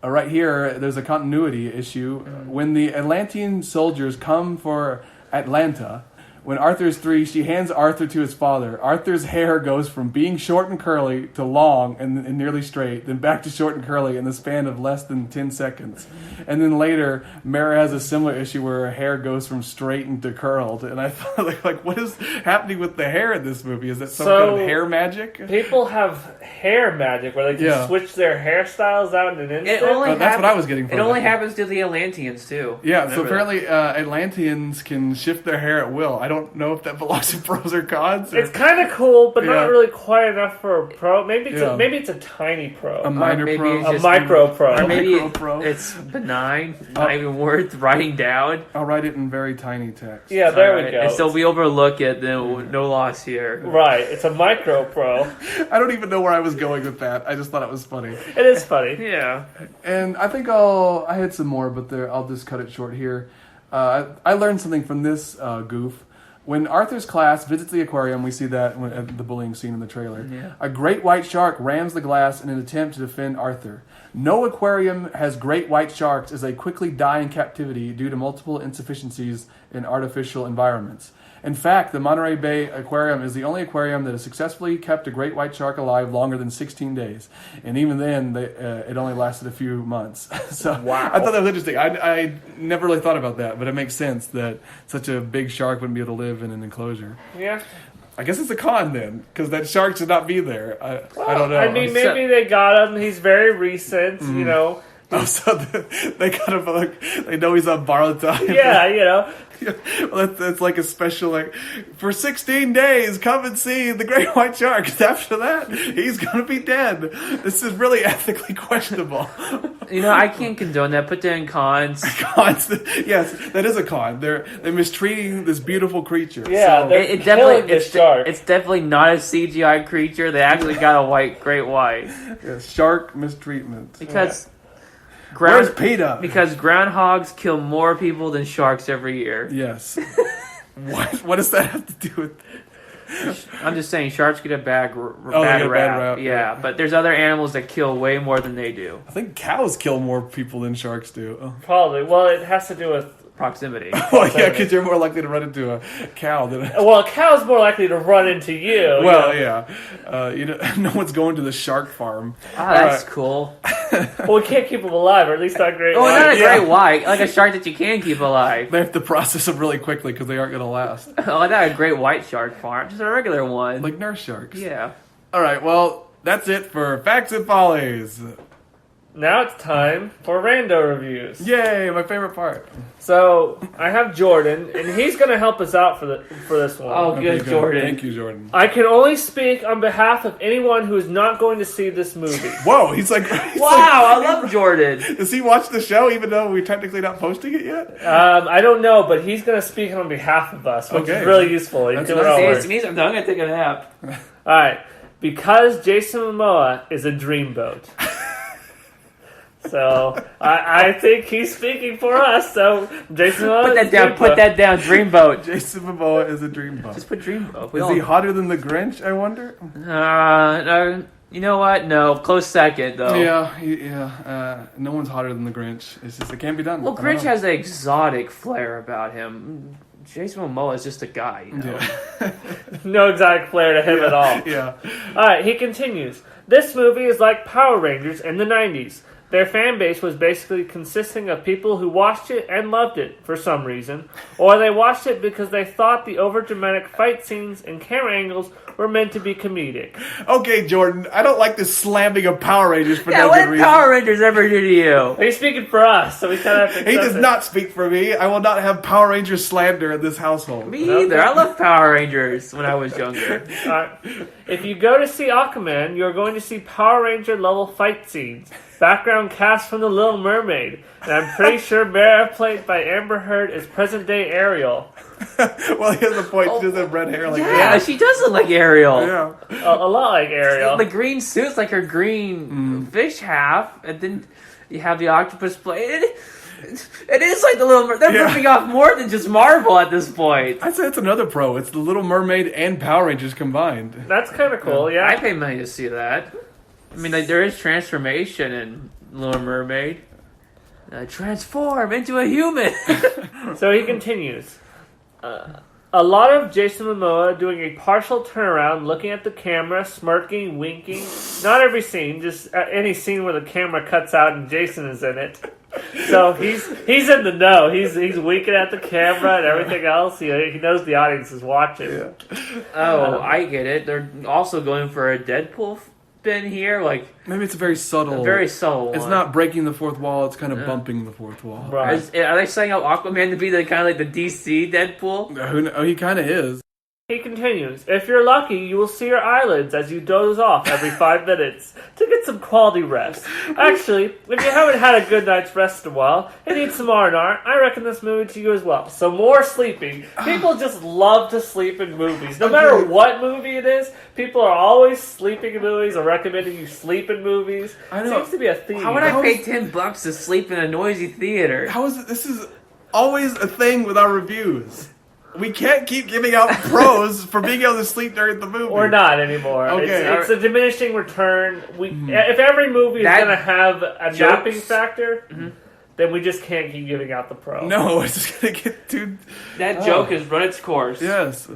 Speaker 1: Right here, there's a continuity issue. When the Atlantean soldiers come for Atlanta, when Arthur is 3, she hands Arthur to his father. Arthur's hair goes from being short and curly to long and nearly straight, then back to short and curly in the span of less than 10 seconds. And then later, Mara has a similar issue where her hair goes from straightened to curled. And I thought, like, what is happening with the hair in this movie? Is that some kind of hair magic?
Speaker 2: People have hair magic where they can switch their hairstyles out in an instant.
Speaker 1: That's what I was getting from
Speaker 3: it. Only happens to the Atlanteans, too.
Speaker 1: Yeah, so apparently Atlanteans can shift their hair at will. I don't know if that belongs to pros or cons.
Speaker 2: It's kind of cool, but not really quite enough for a pro. Maybe it's a tiny pro.
Speaker 1: A minor pro.
Speaker 2: A micro pro.
Speaker 3: Or maybe
Speaker 1: pro.
Speaker 3: it's benign, not even worth writing down.
Speaker 1: I'll write it in very tiny text.
Speaker 2: Yeah, there we go.
Speaker 3: And so we overlook it, then no loss here.
Speaker 2: Right, it's a micro pro.
Speaker 1: I don't even know where I was going with that. I just thought it was funny.
Speaker 2: It is funny.
Speaker 3: Yeah.
Speaker 1: And I think I had some more, but I'll just cut it short here. I learned something from this goof. When Arthur's class visits the aquarium, we see that at the bullying scene in the trailer.
Speaker 3: Yeah.
Speaker 1: A great white shark rams the glass in an attempt to defend Arthur. No aquarium has great white sharks as they quickly die in captivity due to multiple insufficiencies in artificial environments. In fact, the Monterey Bay Aquarium is the only aquarium that has successfully kept a great white shark alive longer than 16 days. And even then, it only lasted a few months. So
Speaker 2: Wow.
Speaker 1: I thought that was interesting. I never really thought about that, but it makes sense that such a big shark wouldn't be able to live in an enclosure.
Speaker 2: Yeah.
Speaker 1: I guess it's a con then, because that shark should not be there. I don't know.
Speaker 2: I mean, maybe they got him. He's very recent, you know.
Speaker 1: Oh, so they got him, like, they know he's on borrowed time.
Speaker 2: Yeah, you know.
Speaker 1: Well, that's like a special, like, for 16 days, come and see the great white shark. 'Cause after that, he's going to be dead. This is really ethically questionable.
Speaker 3: You know, I can't condone that. Put that in cons.
Speaker 1: Cons. Yes, that is a con. They're mistreating this beautiful creature.
Speaker 2: Yeah,
Speaker 1: So,
Speaker 2: they're
Speaker 3: It definitely
Speaker 2: killing the shark.
Speaker 3: It's definitely not a CGI creature. They actually got a great white
Speaker 1: yeah, shark mistreatment.
Speaker 3: because
Speaker 1: Where's PETA?
Speaker 3: because groundhogs kill more people than sharks every year.
Speaker 1: Yes. What does that have to do with...
Speaker 3: I'm just saying sharks get a bad
Speaker 1: they get a bad
Speaker 3: rap.
Speaker 1: rap,
Speaker 3: Yeah,
Speaker 1: yeah.
Speaker 3: but there's other animals that kill way more than they do.
Speaker 1: I think cows kill more people than sharks do. Oh.
Speaker 2: Probably. Well, it has to do with...
Speaker 3: Proximity.
Speaker 1: Well, yeah, because you're more likely to run into a cow than a...
Speaker 2: Well, a cow's more likely to run into you.
Speaker 1: Well,
Speaker 2: you know?
Speaker 1: yeah. You know, no one's going to the shark farm.
Speaker 3: Ah, that's
Speaker 1: Alright.
Speaker 3: cool.
Speaker 2: Well, we can't keep them alive, or at least not great.
Speaker 3: Oh, not a
Speaker 1: Yeah.
Speaker 3: great white, like a shark that you can keep alive.
Speaker 1: They have to process them really quickly because they aren't going to last.
Speaker 3: Oh, not a great white shark farm, just a regular one.
Speaker 1: Like nurse sharks.
Speaker 3: Yeah.
Speaker 1: All right, well, that's it for Facts and Follies.
Speaker 2: Now it's time for rando reviews.
Speaker 1: Yay, my favorite part.
Speaker 2: So I have Jordan, and he's going to help us out for this one.
Speaker 3: Oh, good, Jordan.
Speaker 1: Thank you, Jordan.
Speaker 2: I can only speak on behalf of anyone who is not going to see this movie.
Speaker 1: Whoa, he's like...
Speaker 3: Wow, I love Jordan.
Speaker 1: Does he watch the show even though we're technically not posting it yet?
Speaker 2: I don't know, but he's going to speak on behalf of us, which
Speaker 1: Okay.
Speaker 2: is really useful. He's
Speaker 1: That's
Speaker 2: doing
Speaker 1: nice.
Speaker 2: all
Speaker 3: See,
Speaker 2: work.
Speaker 3: it means I'm going to take a nap.
Speaker 2: All right, because Jason Momoa is a dreamboat. So I think he's speaking for us. So Jason Momoa,
Speaker 3: Put that
Speaker 2: is
Speaker 3: down.
Speaker 2: dreamboat.
Speaker 3: Put that down. Dreamboat.
Speaker 1: Jason Momoa is a dreamboat.
Speaker 3: Just put Dreamboat.
Speaker 1: Is he hotter than the Grinch, I wonder?
Speaker 3: No, you know what? No, close second though.
Speaker 1: No one's hotter than the Grinch. It's just, it can't be done.
Speaker 3: Well,
Speaker 1: I don't
Speaker 3: Grinch
Speaker 1: know.
Speaker 3: has an exotic flair about him. Jason Momoa is just a guy. You know?
Speaker 1: Yeah.
Speaker 2: No exotic flair to him at all.
Speaker 1: Yeah.
Speaker 2: All right, he continues. This movie is like Power Rangers in the 90s. Their fan base was basically consisting of people who watched it and loved it for some reason, or they watched it because they thought the overdramatic fight scenes and camera angles were meant to be comedic.
Speaker 1: Okay, Jordan, I don't like this slamming of Power Rangers for
Speaker 3: Yeah,
Speaker 1: no
Speaker 3: what
Speaker 1: good
Speaker 3: did
Speaker 1: reason.
Speaker 3: Power Rangers ever do to you?
Speaker 2: He's speaking for us, so we kind of have to
Speaker 1: He
Speaker 2: accept
Speaker 1: does
Speaker 2: it.
Speaker 1: not speak for me. I will not have Power Rangers slander in this household.
Speaker 3: Me either. I loved Power Rangers when I was younger.
Speaker 2: All right. If you go to see Aquaman, you're going to see Power Ranger level fight scenes. Background cast from The Little Mermaid. And I'm pretty sure Mara, played by Amber Heard, is present day Ariel.
Speaker 1: Well, he has a point. She doesn't have red hair like
Speaker 3: Yeah, she does look like Ariel.
Speaker 1: Yeah.
Speaker 2: A lot like Ariel.
Speaker 3: The green suit's like her green fish half, and then you have the octopus play. It is like the Little They're
Speaker 1: Yeah.
Speaker 3: ripping off more than just Marvel at this point.
Speaker 1: I'd say it's another pro. It's the Little Mermaid and Power Rangers combined.
Speaker 2: That's kind of cool, yeah.
Speaker 3: I pay money to see that. I mean, like, there is transformation in Little Mermaid. Transform into a human.
Speaker 2: So he continues. A lot of Jason Momoa doing a partial turnaround, looking at the camera, smirking, winking. Not every scene, just any scene where the camera cuts out and Jason is in it. So he's in the know. He's winking at the camera and everything else. He knows the audience is watching.
Speaker 1: Yeah.
Speaker 3: Oh, I get it. They're also going for a Deadpool spin here, like
Speaker 1: Maybe it's a very subtle.
Speaker 3: a very subtle
Speaker 1: It's
Speaker 3: one.
Speaker 1: not breaking the fourth wall. It's kind of bumping the fourth wall.
Speaker 2: Right.
Speaker 3: Are they setting up Aquaman to be the kind of like the DC Deadpool?
Speaker 1: He kind of is.
Speaker 2: He continues, if you're lucky, you will see your eyelids as you doze off every 5 minutes to get some quality rest. Actually, if you haven't had a good night's rest in a while and need some R&R, I recommend this movie to you as well. So more sleeping. People just love to sleep in movies. No matter what movie it is, people are always sleeping in movies or recommending you sleep in movies.
Speaker 1: I know.
Speaker 2: Seems to be a theme.
Speaker 3: How would I pay $10 to sleep in a noisy theater?
Speaker 1: How is it? This is always a thing with our reviews. We can't keep giving out pros for being able to sleep during the movie.
Speaker 2: We're not anymore.
Speaker 1: Okay.
Speaker 2: It's a diminishing return. If every movie is going to have a napping factor, then we just can't keep giving out the pro.
Speaker 1: No, it's just going to get too...
Speaker 3: That joke has run its course.
Speaker 1: Yes.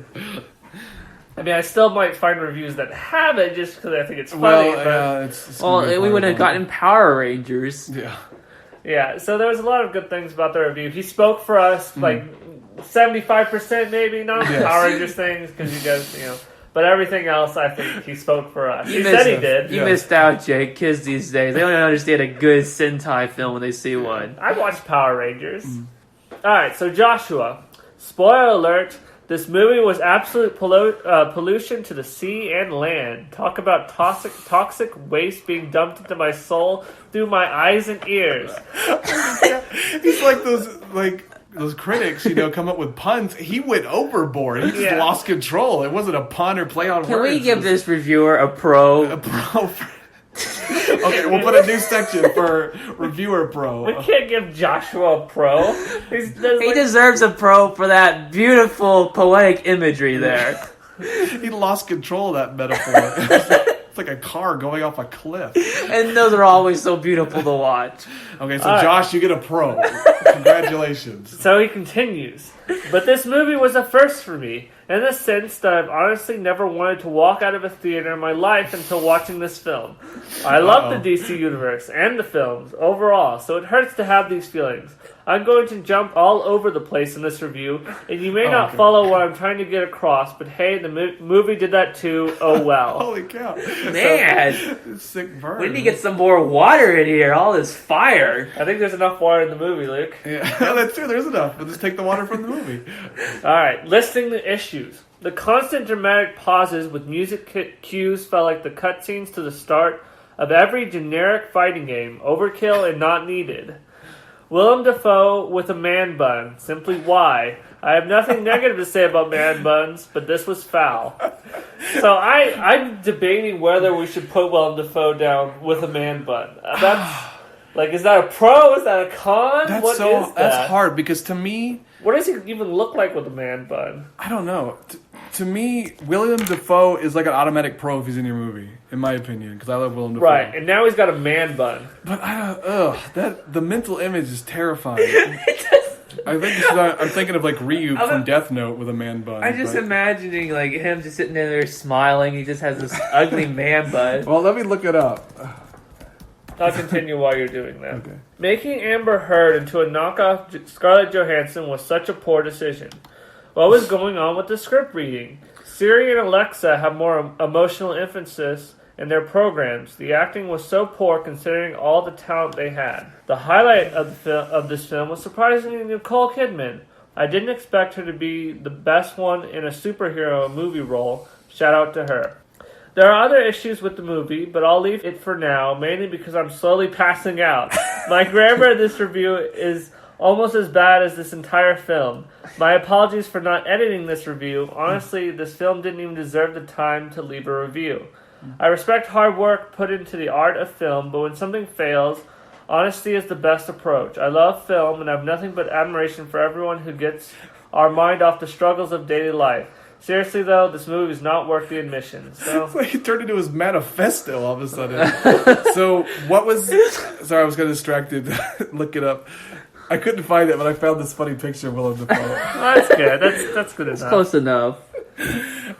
Speaker 2: I mean, I still might find reviews that have it just because I think it's funny.
Speaker 3: We would have gotten Power Rangers.
Speaker 1: Yeah.
Speaker 2: Yeah, so there was a lot of good things about the review. He spoke for us, like 75% maybe, not the Power Rangers things, because you guys, but everything else, I think he spoke for us. He said he did.
Speaker 3: You missed out, Jake. Kids these days, they don't understand a good Sentai film when they see one.
Speaker 2: I watched Power Rangers. Alright, so Joshua, spoiler alert, this movie was absolute pollution to the sea and land. Talk about toxic waste being dumped into my soul through my eyes and ears.
Speaker 1: He's like those critics, come up with puns. He went overboard. He just lost control. It wasn't a pun or play on words.
Speaker 3: Can we give this reviewer a pro?
Speaker 1: A pro. Okay, we'll put a new section for reviewer pro.
Speaker 2: We can't give Joshua a pro.
Speaker 3: He deserves a pro for that beautiful poetic imagery there.
Speaker 1: He lost control of that metaphor. It's like a car going off a cliff.
Speaker 3: And those are always so beautiful to watch.
Speaker 1: Okay, so Josh, you get a pro. Congratulations.
Speaker 2: So he continues. But this movie was a first for me, in the sense that I've honestly never wanted to walk out of a theater in my life until watching this film. I love the DC universe and the films overall, so it hurts to have these feelings. I'm going to jump all over the place in this review, and you may not follow what I'm trying to get across, but hey, the movie did that too. Oh well.
Speaker 1: Holy cow.
Speaker 3: Man.
Speaker 1: Sick burn.
Speaker 3: We need to get some more water in here. All this fire.
Speaker 2: I think there's enough water in the movie, Luke.
Speaker 1: Yeah, that's true. There's enough. We'll just take the water from the movie.
Speaker 2: Alright, listing the issues. The constant dramatic pauses with music cues felt like the cutscenes to the start of every generic fighting game. Overkill and not needed. Willem Dafoe with a man bun. Simply why? I have nothing negative to say about man buns, but this was foul. So I'm debating whether we should put Willem Dafoe down with a man bun. That's is that a pro? Is that a con?
Speaker 1: That's hard because to me,
Speaker 2: what does he even look like with a man bun?
Speaker 1: I don't know. To me, Willem Dafoe is like an automatic pro if he's in your movie, in my opinion, because I love Willem Dafoe.
Speaker 2: Right, and now he's got a man bun.
Speaker 1: But the mental image is terrifying. I'm thinking of Ryu from Death Note with a man bun.
Speaker 3: I'm just imagining him just sitting there smiling. He just has this ugly man bun.
Speaker 1: Well, let me look it up.
Speaker 2: I'll continue while you're doing that.
Speaker 1: Okay.
Speaker 2: Making Amber Heard into a knockoff Scarlett Johansson was such a poor decision. What was going on with the script reading? Siri and Alexa have more emotional emphasis in their programs. The acting was so poor considering all the talent they had. The highlight of this film was surprisingly Nicole Kidman. I didn't expect her to be the best one in a superhero movie role. Shout out to her. There are other issues with the movie, but I'll leave it for now, mainly because I'm slowly passing out. My grammar in this review is almost as bad as this entire film. My apologies for not editing this review. Honestly, this film didn't even deserve the time to leave a review. I respect hard work put into the art of film, but when something fails, honesty is the best approach. I love film, and I have nothing but admiration for everyone who gets our mind off the struggles of daily life. Seriously, though, this movie is not worth the admission. So
Speaker 1: it's like he turned into his manifesto all of a sudden. So what was... Sorry, I was kind of distracted. Look it up. I couldn't find it, but I found this funny picture of Willem Dafoe.
Speaker 2: That's good. That's good enough.
Speaker 3: Close enough.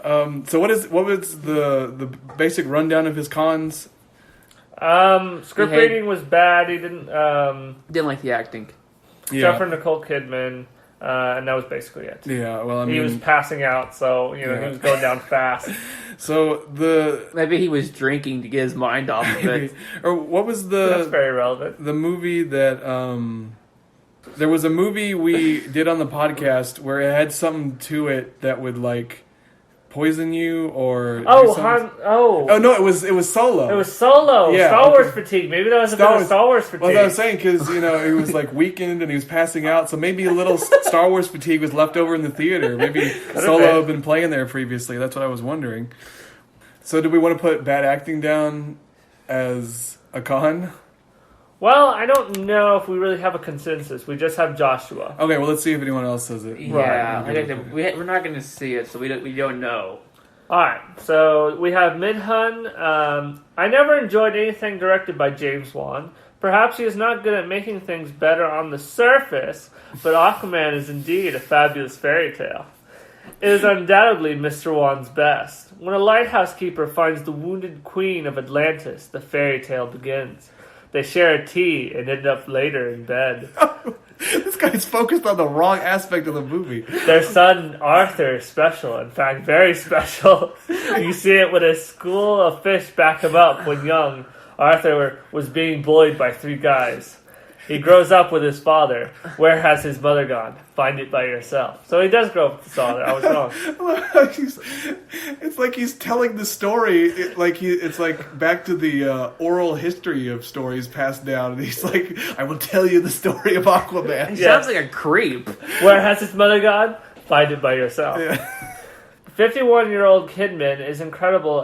Speaker 1: So what was the basic rundown of his cons?
Speaker 2: Script reading was bad. He didn't
Speaker 3: like the acting.
Speaker 2: Except for Nicole Kidman. And that was basically it.
Speaker 1: Yeah, well,
Speaker 2: he was passing out, so he was going down fast.
Speaker 1: So
Speaker 3: maybe he was drinking to get his mind off of it.
Speaker 1: Or what was
Speaker 2: that's very relevant.
Speaker 1: The movie that there was a movie we did on the podcast where it had something to it that would poison you or
Speaker 2: no,
Speaker 1: it was Solo.
Speaker 2: It was Solo. Yeah, Star Wars fatigue. Maybe that was a bit of Star Wars fatigue.
Speaker 1: Well, I was saying because he was weakened and he was passing out, so maybe a little Star Wars fatigue was left over in the theater. Maybe Solo had been playing there previously. That's what I was wondering. So, do we want to put bad acting down as a con?
Speaker 2: Well, I don't know if we really have a consensus. We just have Joshua.
Speaker 1: Okay, well, let's see if anyone else says it.
Speaker 3: Yeah,
Speaker 1: Right.
Speaker 3: we're not going to see it, so we don't know.
Speaker 2: Alright, so we have Min-hun. I never enjoyed anything directed by James Wan. Perhaps he is not good at making things better on the surface, but Aquaman is indeed a fabulous fairy tale. It is undoubtedly Mr. Wan's best. When a lighthouse keeper finds the wounded queen of Atlantis, the fairy tale begins. They share a tea and end up later in bed.
Speaker 1: This guy's focused on the wrong aspect of the movie.
Speaker 2: Their son Arthur is special, in fact, very special. You see it when a school of fish back him up when young. Arthur was being bullied by 3 guys. He grows up with his father. Where has his mother gone? Find it by yourself. So he does grow up with his father. I was wrong.
Speaker 1: It's like he's telling the story. It's like back to the oral history of stories passed down. And he's like, I will tell you the story of Aquaman.
Speaker 3: He sounds like a creep.
Speaker 2: Where has his mother gone? Find it by yourself.
Speaker 1: Yeah.
Speaker 2: 51-year-old Kidman is incredible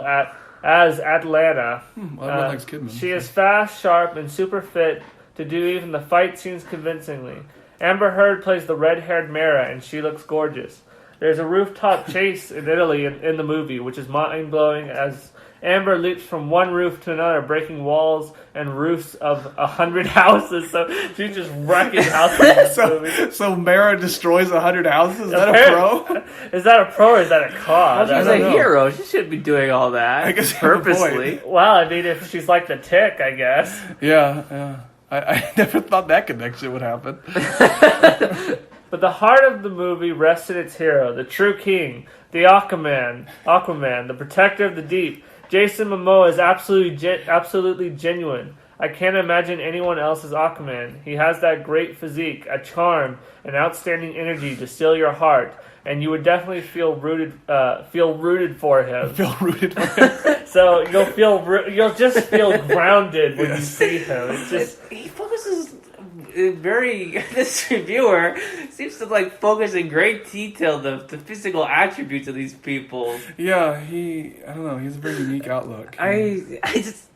Speaker 2: as Atlanta.
Speaker 1: Well, everyone likes Kidman.
Speaker 2: She is fast, sharp, and super fit to do even the fight scenes convincingly. Amber Heard plays the red-haired Mara, and she looks gorgeous. There's a rooftop chase in Italy in the movie, which is mind-blowing as Amber leaps from one roof to another, breaking walls and roofs of 100 houses. So she's just wrecking houses in this movie.
Speaker 1: So Mara destroys 100 houses? Is that a pro?
Speaker 2: Is that a pro or is that a con?
Speaker 3: She's a hero. She shouldn't be doing all that.
Speaker 1: I guess you have a
Speaker 3: purposely.
Speaker 1: point.
Speaker 2: Well, I mean, if she's like the Tick, I guess.
Speaker 1: Yeah. I never thought that connection would happen.
Speaker 2: But the heart of the movie rests in its hero, the true king, the Aquaman, the protector of the deep. Jason Momoa is absolutely genuine. I can't imagine anyone else as Aquaman. He has that great physique, a charm, an outstanding energy to steal your heart, and you would definitely feel rooted for him.
Speaker 1: Feel rooted for him.
Speaker 2: So you'll just feel grounded when you see him. It's just
Speaker 3: He focuses this reviewer seems to focus in great detail the physical attributes of these people.
Speaker 1: Yeah, I don't know, he has a very unique outlook.
Speaker 3: I just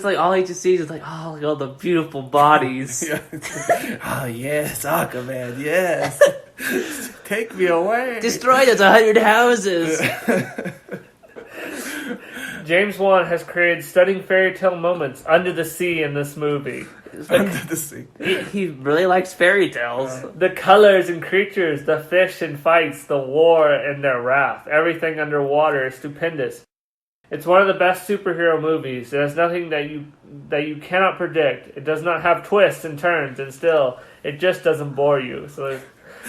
Speaker 3: all he just sees is look at all the beautiful bodies.
Speaker 1: Yeah. Oh yes, Aquaman, yes. Take me away.
Speaker 3: Destroy those 100 houses.
Speaker 2: James Wan has created stunning fairy tale moments under the sea in this movie.
Speaker 1: Under the sea.
Speaker 3: He really likes fairy tales.
Speaker 2: The colors and creatures, the fish and fights, the war and their wrath, everything underwater is stupendous. It's one of the best superhero movies. It has nothing that you cannot predict. It does not have twists and turns, and still, it just doesn't bore you. So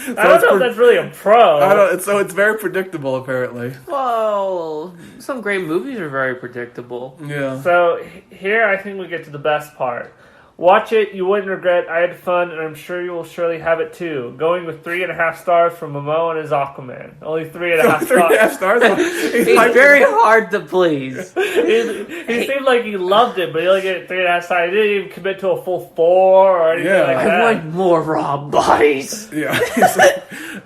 Speaker 2: I don't know if that's really a pro.
Speaker 1: So it's very predictable, apparently.
Speaker 3: Well, some great movies are very predictable.
Speaker 1: Yeah.
Speaker 2: So here I think we get to the best part. Watch it, you wouldn't regret. I had fun, and I'm sure you will surely have it too. Going with 3.5 stars from Momoa and his Aquaman. Only 3.5 stars.
Speaker 1: 3.5 stars?
Speaker 3: He's very hard to please.
Speaker 2: He seemed like he loved it, but he only gave it 3.5 stars. He didn't even commit to a full 4 or anything like that.
Speaker 3: I want more raw bodies.
Speaker 1: Yeah.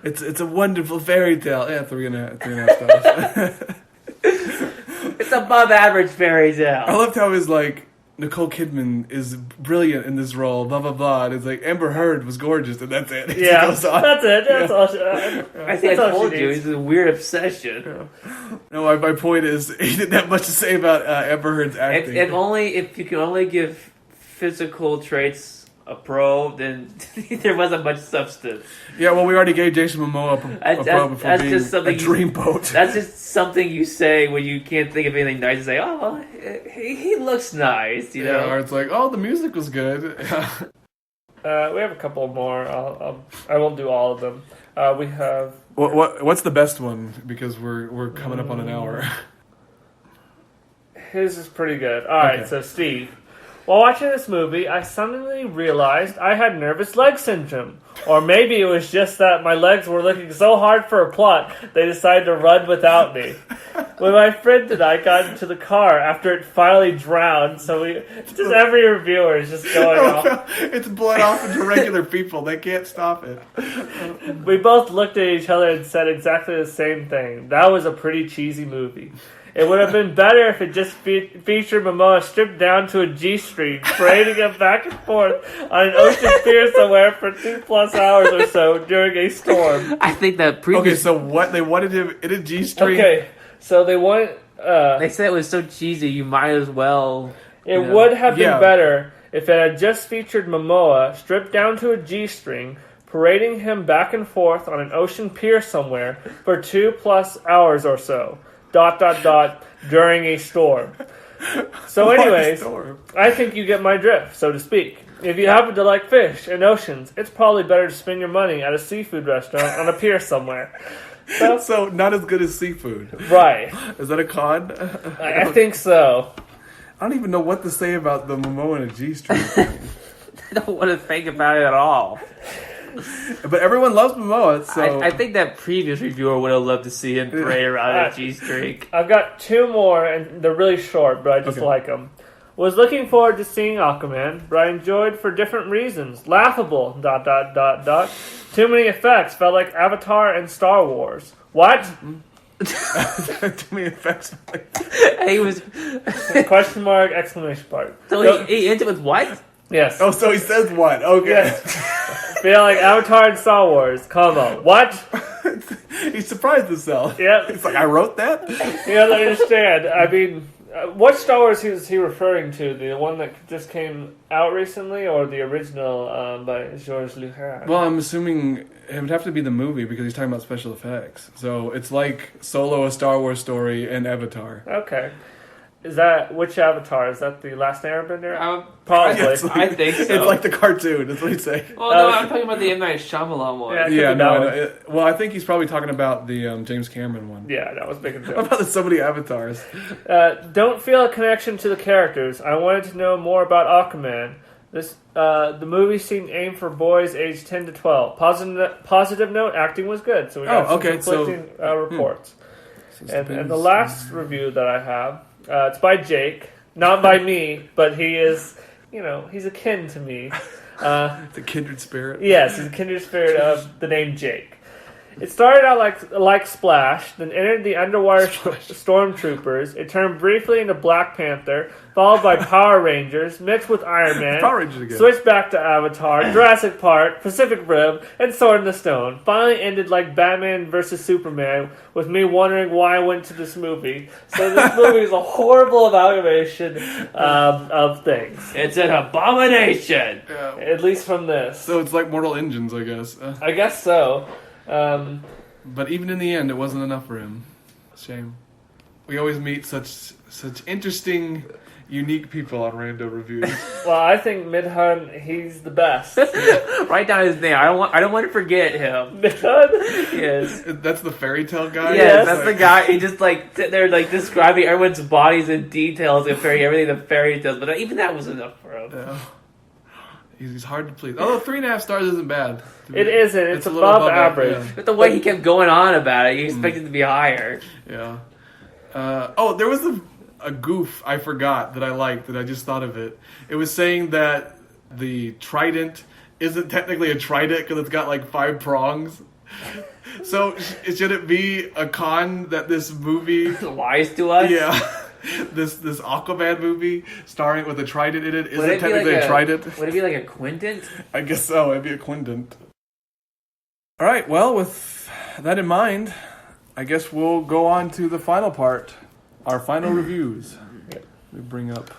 Speaker 1: It's a wonderful fairy tale. Yeah, 3.5 stars.
Speaker 3: It's above average fairy tale.
Speaker 1: I loved how his Nicole Kidman is brilliant in this role, blah, blah, blah. And it's like, Amber Heard was gorgeous, and that's it.
Speaker 2: Yeah, that's it. That's all
Speaker 3: I think I told you, it's a weird obsession.
Speaker 2: Yeah.
Speaker 1: No, my point is, he didn't have much to say about Amber Heard's acting.
Speaker 3: If you can only give physical traits a pro, then there wasn't much substance.
Speaker 1: Yeah, well, we already gave Jason Momoa a pro before being a dreamboat.
Speaker 3: That's just something you say when you can't think of anything nice to say, oh, well, he looks nice, you know?
Speaker 1: Yeah, or it's like, oh, the music was good.
Speaker 2: We have a couple more. I won't do all of them. We have...
Speaker 1: What's the best one? Because we're coming up on an hour.
Speaker 2: His is pretty good. All right, so Steve. While watching this movie, I suddenly realized I had nervous leg syndrome. Or maybe it was just that my legs were looking so hard for a plot, they decided to run without me. When my friend and I got into the car after it finally drowned, so every reviewer is just going off.
Speaker 1: It's bled off into regular people. They can't stop it.
Speaker 2: We both looked at each other and said exactly the same thing. That was a pretty cheesy movie. It would have been better if it just featured Momoa stripped down to a G-string, parading him back and forth on an ocean pier somewhere for 2+ hours or so during a storm.
Speaker 3: I think that
Speaker 1: Okay,
Speaker 3: previous.
Speaker 1: so what they wanted him in a G-string.
Speaker 2: Okay, so they want.
Speaker 3: They said it was so cheesy. You might as well.
Speaker 2: It
Speaker 3: you know.
Speaker 2: would have been
Speaker 1: Yeah.
Speaker 2: better if it had just featured Momoa stripped down to a G-string, parading him back and forth on an ocean pier somewhere for 2+ hours or so. ... during a storm. So
Speaker 1: What
Speaker 2: anyways,
Speaker 1: storm?
Speaker 2: I think you get my drift, so to speak. If you happen to like fish and oceans, it's probably better to spend your money at a seafood restaurant on a pier somewhere.
Speaker 1: So not as good as seafood.
Speaker 2: Right.
Speaker 1: Is that a con?
Speaker 2: I think so.
Speaker 1: I don't even know what to say about the Momoa and a G-string.
Speaker 3: I don't want to think about it at all.
Speaker 1: But everyone loves Momoa, so
Speaker 3: I think that previous reviewer would have loved to see him parade around a G-string.
Speaker 2: I've got 2 more, and they're really short, but I just
Speaker 1: Okay.
Speaker 2: like them. Was looking forward to seeing Aquaman, but I enjoyed for different reasons. Laughable, ... Too many effects, felt like Avatar and Star Wars. What?
Speaker 1: too many effects.
Speaker 3: He was.
Speaker 2: Question mark, exclamation mark.
Speaker 3: So he ended with what?
Speaker 2: Yes.
Speaker 1: Oh, so he says what? Okay.
Speaker 2: Yes. Feel like Avatar and Star Wars, comma. What?
Speaker 1: He's surprised himself.
Speaker 2: Yep.
Speaker 1: He's like, I wrote that?
Speaker 2: You don't understand. I mean, what Star Wars is he referring to? The one that just came out recently, or the original by Georges Lucas?
Speaker 1: Well, I'm assuming it would have to be the movie because he's talking about special effects. So it's like Solo, a Star Wars story, and Avatar.
Speaker 2: Okay. Is that which Avatar? Is that the Last Airbender? Probably.
Speaker 1: It's like-
Speaker 3: I think so.
Speaker 1: It's like the cartoon. That's what he's saying.
Speaker 3: Well, no, I'm talking about the M. Night Shyamalan one.
Speaker 2: Yeah.
Speaker 1: Yeah,
Speaker 2: could be
Speaker 1: no,
Speaker 2: that
Speaker 1: no.
Speaker 2: one.
Speaker 1: Well, I think he's probably talking about the James Cameron one.
Speaker 2: Yeah, that was big and
Speaker 1: How
Speaker 2: joke.
Speaker 1: about there's so many avatars?
Speaker 2: Don't feel a connection to the characters. I wanted to know more about Aquaman. The movie seemed aimed for boys aged 10 to 12. Positive note, acting was good. So we got some conflicting reports. And the last review that I have, it's by Jake, not by me, but he is, he's akin to me.
Speaker 1: It's a kindred spirit.
Speaker 2: Yes, he's a kindred spirit of the name Jake. It started out like Splash, then entered the underwater stormtroopers. It turned briefly into Black Panther, followed by Power Rangers, mixed with Iron Man.
Speaker 1: Power Rangers again.
Speaker 2: Switched back to Avatar, Jurassic Park, Pacific Rim, and Sword in the Stone. Finally ended like Batman vs. Superman, with me wondering why I went to this movie. So this movie is a horrible amalgamation of things.
Speaker 3: It's an abomination.
Speaker 1: Yeah.
Speaker 2: At least from this.
Speaker 1: So it's like Mortal Engines, I guess.
Speaker 2: I guess so.
Speaker 1: But even in the end, it wasn't enough for him. Shame. We always meet such interesting, unique people on Rando Reviews.
Speaker 2: Well, I think Midhun, he's the best.
Speaker 3: Write down his name. I don't want to forget him.
Speaker 2: Midhun?
Speaker 3: Yes.
Speaker 1: That's the fairy tale guy?
Speaker 3: Yes, that's the guy. He just they're describing everyone's bodies in details and everything the fairy tales, but even that was enough for him.
Speaker 1: Yeah. He's hard to please. Although 3.5 stars isn't bad.
Speaker 2: It isn't. It's
Speaker 1: a little
Speaker 2: above average.
Speaker 1: Yeah.
Speaker 3: But the way he kept going on about it, you expected it to be higher.
Speaker 1: Yeah. There was a goof I forgot that I liked, that I just thought of it. It was saying that the trident isn't technically a trident because it's got like 5 prongs. So should it be a con that this movie...
Speaker 3: Lies to us?
Speaker 1: Yeah. This Aquaman movie starring with a trident in it
Speaker 3: Would
Speaker 1: isn't
Speaker 3: it be
Speaker 1: technically
Speaker 3: like
Speaker 1: a trident.
Speaker 3: Would it be like a quintet?
Speaker 1: I guess so. It'd be a quindent. All right. Well, with that in mind, I guess we'll go on to the final part, our final reviews. We bring up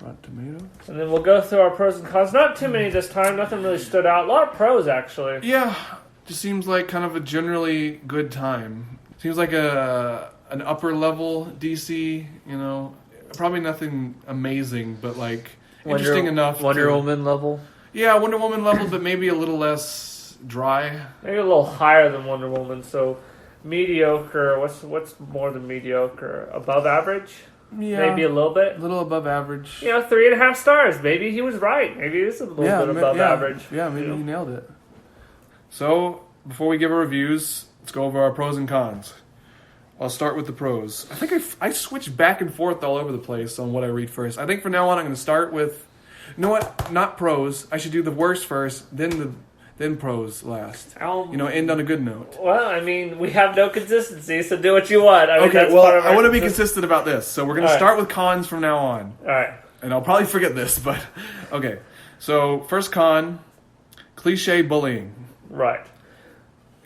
Speaker 1: Rotten Tomatoes.
Speaker 2: And then we'll go through our pros and cons. Not too many this time. Nothing really stood out. A lot of pros, actually.
Speaker 1: Yeah, just seems like kind of a generally good time. Seems like an upper level DC. Probably nothing amazing, but like interesting enough.
Speaker 3: Wonder Woman level.
Speaker 1: Yeah, Wonder Woman level, but maybe a little less dry.
Speaker 2: Maybe a little higher than Wonder Woman. So mediocre. What's more than mediocre? Above average?
Speaker 1: Yeah,
Speaker 2: Maybe a little bit.
Speaker 1: a little above average.
Speaker 2: 3.5 stars. Maybe he was right. Maybe it is a little bit above average.
Speaker 1: Yeah, maybe he nailed it. So, before we give our reviews, let's go over our pros and cons. I'll start with the pros. I think I switch back and forth all over the place on what I read first. I think from now on I'm going to start with, not pros. I should do the worst first, then then pros last.
Speaker 3: I'll-
Speaker 1: End on a good note.
Speaker 2: Well, I mean, we have no consistency, so do what you want. I mean,
Speaker 1: Okay,
Speaker 2: that's
Speaker 1: well,
Speaker 2: part of
Speaker 1: I
Speaker 2: our
Speaker 1: want to be consistent about this, so we're going to
Speaker 2: All right.
Speaker 1: start with cons from now on.
Speaker 2: All right.
Speaker 1: And I'll probably forget this, but okay. So, first con, cliche bullying.
Speaker 2: Right.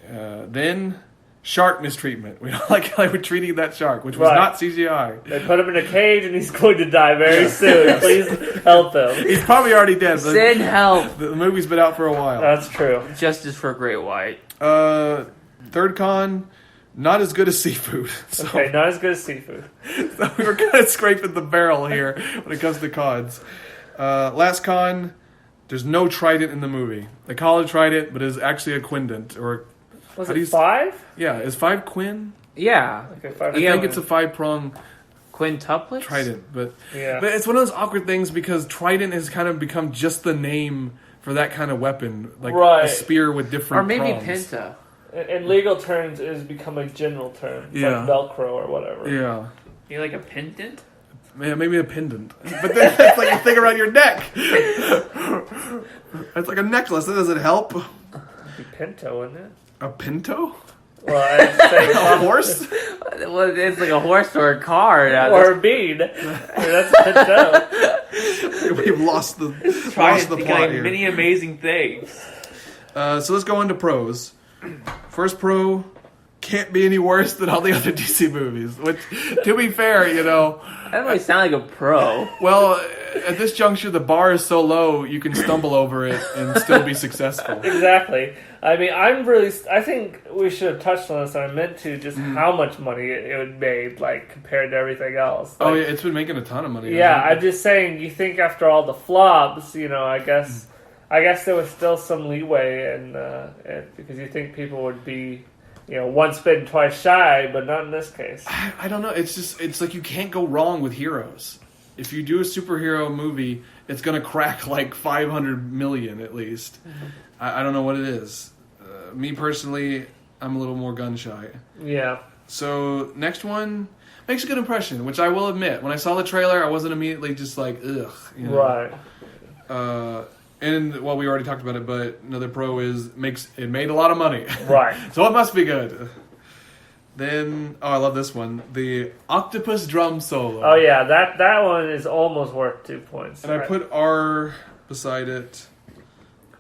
Speaker 1: Then, shark mistreatment. We don't like how we're treating that shark, which was
Speaker 2: Right.
Speaker 1: not CGI.
Speaker 2: They put him in a cage, and he's going to die very soon. Please help him.
Speaker 1: He's probably already dead, but
Speaker 3: Send help.
Speaker 1: the movie's been out for a while.
Speaker 2: That's true.
Speaker 3: Justice for Great White.
Speaker 1: Third con, not as good as seafood. So,
Speaker 2: Okay, not as good as seafood.
Speaker 1: so we were kind of scraping the barrel here when it comes to cons. Last con, there's no trident in the movie. They call it trident, but it's actually a quindent. Or
Speaker 2: Was
Speaker 1: How do
Speaker 2: it
Speaker 1: you
Speaker 2: 5?
Speaker 1: yeah, is 5 quin?
Speaker 3: Yeah.
Speaker 2: Okay, 5.
Speaker 1: I think it's a 5-prong
Speaker 3: Quintuplets?
Speaker 1: trident, but
Speaker 2: Yeah.
Speaker 1: it's one of those awkward things because trident has kind of become just the name for that kind of weapon, like
Speaker 2: Right.
Speaker 1: a spear with different
Speaker 3: Or maybe
Speaker 1: prongs.
Speaker 3: Penta.
Speaker 2: In legal terms, it has become a general term. It's
Speaker 1: Yeah.
Speaker 2: like Velcro or whatever.
Speaker 1: Yeah.
Speaker 3: You like a pendant?
Speaker 1: Yeah, maybe a pendant. But then it's like a thing around your neck. It's like a necklace. That doesn't help.
Speaker 2: It'd be Pinto, wouldn't it?
Speaker 1: A pinto?
Speaker 2: Well, I'd say
Speaker 1: A horse?
Speaker 3: Well, it's like a horse or a car.
Speaker 2: or a bead. I mean, that's Pinto.
Speaker 1: We've lost the
Speaker 3: Trying
Speaker 1: plot
Speaker 3: to think of
Speaker 1: here.
Speaker 3: many amazing things.
Speaker 1: So let's go into pros. First pro, can't be any worse than all the other DC movies. Which, to be fair,
Speaker 3: That doesn't really sound like a pro.
Speaker 1: well, at this juncture, the bar is so low you can stumble over it and still be successful.
Speaker 2: Exactly. I mean, I think we should have touched on this, and I meant to, just how much money it would made, like, compared to everything else.
Speaker 1: Oh
Speaker 2: Like,
Speaker 1: yeah, it's been making a ton of money.
Speaker 2: yeah,
Speaker 1: hasn't it?
Speaker 2: I'm just saying, you think after all the flops, I guess there was still some leeway, and because you think people would be, once bitten, twice shy, but not in this case.
Speaker 1: I don't know. It's like you can't go wrong with heroes. If you do a superhero movie, it's going to crack like 500 million at least. I don't know what it is. Me personally, I'm a little more gun shy.
Speaker 2: Yeah.
Speaker 1: So next one makes a good impression, which I will admit. When I saw the trailer, I wasn't immediately just like, ugh.
Speaker 2: Right.
Speaker 1: And well, we already talked about it, but another pro is it made a lot of money.
Speaker 2: Right.
Speaker 1: So it must be good. Then, I love this one. The octopus drum solo.
Speaker 2: Oh, yeah, that one is almost worth 2 points.
Speaker 1: And I put R beside it.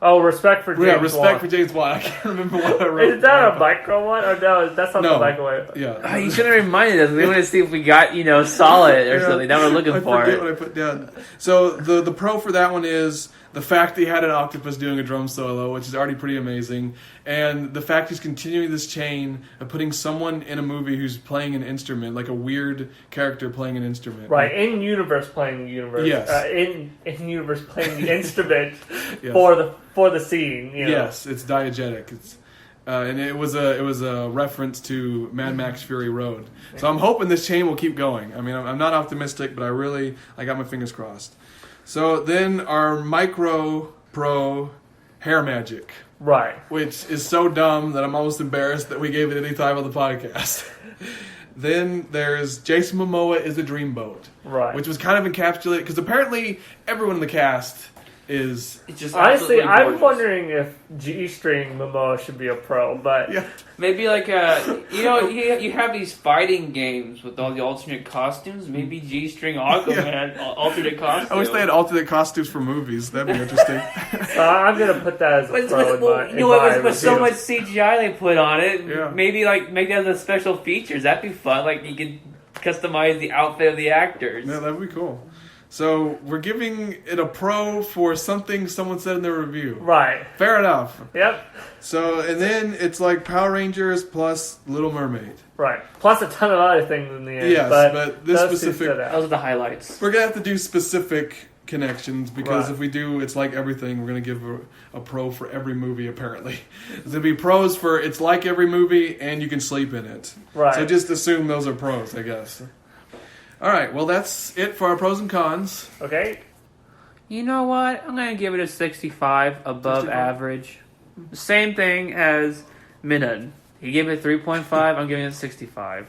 Speaker 2: Oh, respect for James
Speaker 1: Yeah, respect
Speaker 2: Wan.
Speaker 1: for James Wan. I can't remember what I wrote.
Speaker 2: Is that a micro one? Or no, that's not
Speaker 1: No.
Speaker 2: the microwave.
Speaker 1: Yeah.
Speaker 3: Oh, you should have reminded us. We want to see if we got, solid or
Speaker 1: Yeah.
Speaker 3: something. Now we're looking
Speaker 1: I
Speaker 3: for
Speaker 1: forget
Speaker 3: it.
Speaker 1: what I put down. So the pro for that one is the fact that he had an octopus doing a drum solo, which is already pretty amazing, and the fact he's continuing this chain of putting someone in a movie who's playing an instrument, like a weird character playing an instrument.
Speaker 2: Right, in universe playing the universe.
Speaker 1: Yes.
Speaker 2: In universe playing the instrument
Speaker 1: Yes.
Speaker 2: for the scene.
Speaker 1: Yes, it's diegetic. It's and it was a reference to Mad Max Fury Road. So I'm hoping this chain will keep going. I mean, I'm not optimistic, but I got my fingers crossed. So then our micro pro hair magic,
Speaker 2: Right.
Speaker 1: which is so dumb that I'm almost embarrassed that we gave it any time on the podcast. Then there's Jason Momoa is a dreamboat,
Speaker 2: Right.
Speaker 1: which was kind of encapsulated because apparently everyone in the cast is
Speaker 3: It's just
Speaker 2: Honestly,
Speaker 3: absolutely
Speaker 2: I'm
Speaker 3: gorgeous.
Speaker 2: wondering if G-string Momoa should be a pro, but
Speaker 1: yeah.
Speaker 3: Maybe like you have these fighting games with all the alternate costumes. Maybe G-string Aquaman alternate costumes.
Speaker 1: I wish they had alternate costumes for movies. That'd be interesting.
Speaker 2: so I'm gonna put that as a pro in my
Speaker 3: With so
Speaker 2: review.
Speaker 3: much CGI they put on it,
Speaker 1: Yeah.
Speaker 3: maybe like make that as special features. That'd be fun. Like you could customize the outfit of the actors.
Speaker 1: Yeah, that'd be cool. So we're giving it a pro for something someone said in their review.
Speaker 2: Right.
Speaker 1: Fair enough.
Speaker 2: Yep.
Speaker 1: So, and then it's like Power Rangers plus Little Mermaid.
Speaker 2: Right. Plus a ton of other things in the end.
Speaker 1: Yes, but this
Speaker 2: those two
Speaker 1: specific-
Speaker 2: stood out.
Speaker 3: Those are the highlights.
Speaker 1: We're going to have to do specific connections because
Speaker 2: Right.
Speaker 1: if we do It's Like Everything, we're going to give a pro for every movie apparently. There's going to be pros for It's Like Every Movie and you can sleep in it.
Speaker 2: Right.
Speaker 1: So just assume those are pros, I guess. All right, well that's it for our pros and cons.
Speaker 2: Okay.
Speaker 3: You know what? I'm gonna give it a 65, above
Speaker 1: 65?
Speaker 3: average. Same thing as Minun. He gave it 3.5. I'm giving it 65.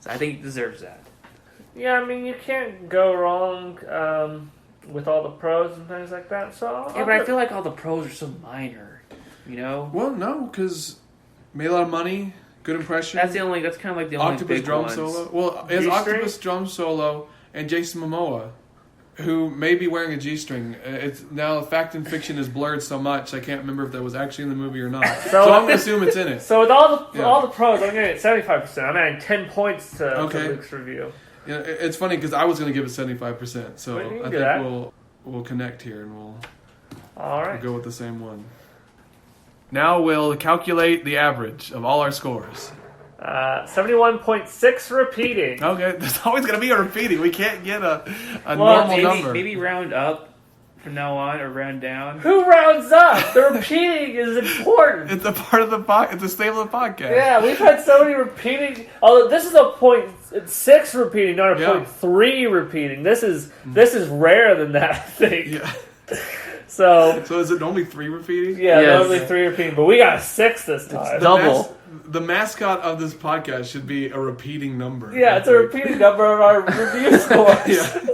Speaker 3: So I think he deserves that.
Speaker 2: Yeah, I mean, you can't go wrong with all the pros and things like that. So
Speaker 3: Yeah, but I feel like all the pros are so minor. You know?
Speaker 1: Well, no, because made a lot of money, good impression.
Speaker 3: That's kind of like the only
Speaker 1: Octopus
Speaker 3: big
Speaker 1: drum
Speaker 3: ones.
Speaker 1: solo. Well, it's Octopus drum solo and Jason Momoa, who may be wearing a G-string. It's now fact and fiction is blurred so much I can't remember if that was actually in the movie or not. So I'm gonna assume it's in it.
Speaker 2: So with all the pros, I'm gonna get 75%. I'm adding 10 points to Luke's review.
Speaker 1: Yeah, it's funny because I was gonna give it 75%. So I think we'll connect here and we'll go with the same one. Now we'll calculate the average of all our scores.
Speaker 2: 71.6 repeating.
Speaker 1: Okay, there's always going to be a repeating. We can't get a normal number.
Speaker 3: Maybe round up from now on or round down.
Speaker 2: Who rounds up? The repeating is important.
Speaker 1: It's a part of the it's a staple of the podcast.
Speaker 2: Yeah, we've had so many repeating. Although this is a 0.6 repeating, not a 0.3 repeating. This is rarer than that, I think.
Speaker 1: Yeah.
Speaker 2: So
Speaker 1: is it normally 3 repeating?
Speaker 2: Yeah, normally 3 repeating, but we got 6 this time.
Speaker 3: Double.
Speaker 1: The mascot of this podcast should be a repeating number.
Speaker 2: Yeah, it's a repeating number of our review scores.
Speaker 1: Yeah.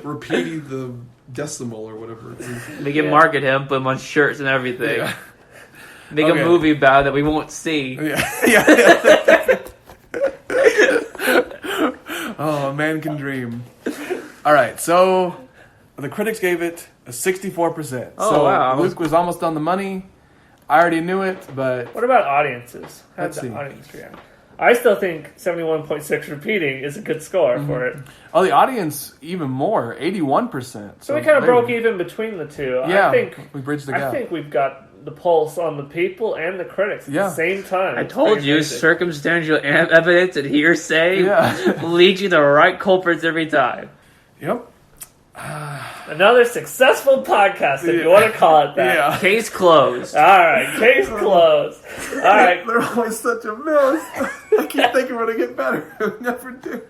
Speaker 1: Repeating the decimal or whatever it is.
Speaker 3: We can market him, put him on shirts and everything.
Speaker 1: Yeah.
Speaker 3: Make a movie about it that we won't see.
Speaker 1: Yeah. Oh, a man can dream. All right, so the critics gave it a 64%.
Speaker 3: Oh,
Speaker 1: so
Speaker 3: wow.
Speaker 1: Luke was almost on the money. I already knew it, but...
Speaker 2: What about audiences? How
Speaker 1: Let's
Speaker 2: did the
Speaker 1: see.
Speaker 2: audience react? I still think 71.6 repeating is a good score for it.
Speaker 1: Oh, the audience even more, 81%.
Speaker 2: So we kind of broke even between the two.
Speaker 1: Yeah,
Speaker 2: I think
Speaker 1: we bridged the gap.
Speaker 2: I think we've got the pulse on the people and the critics at the same time.
Speaker 3: I told you, circumstantial evidence and hearsay
Speaker 1: Yeah.
Speaker 3: lead you to the right culprits every time.
Speaker 1: Yep.
Speaker 2: Another successful podcast, if you want to call it that.
Speaker 1: Yeah.
Speaker 3: Case closed.
Speaker 2: All right, case closed. All right.
Speaker 1: They're always such a mess. I keep thinking we're going to get better. We never do.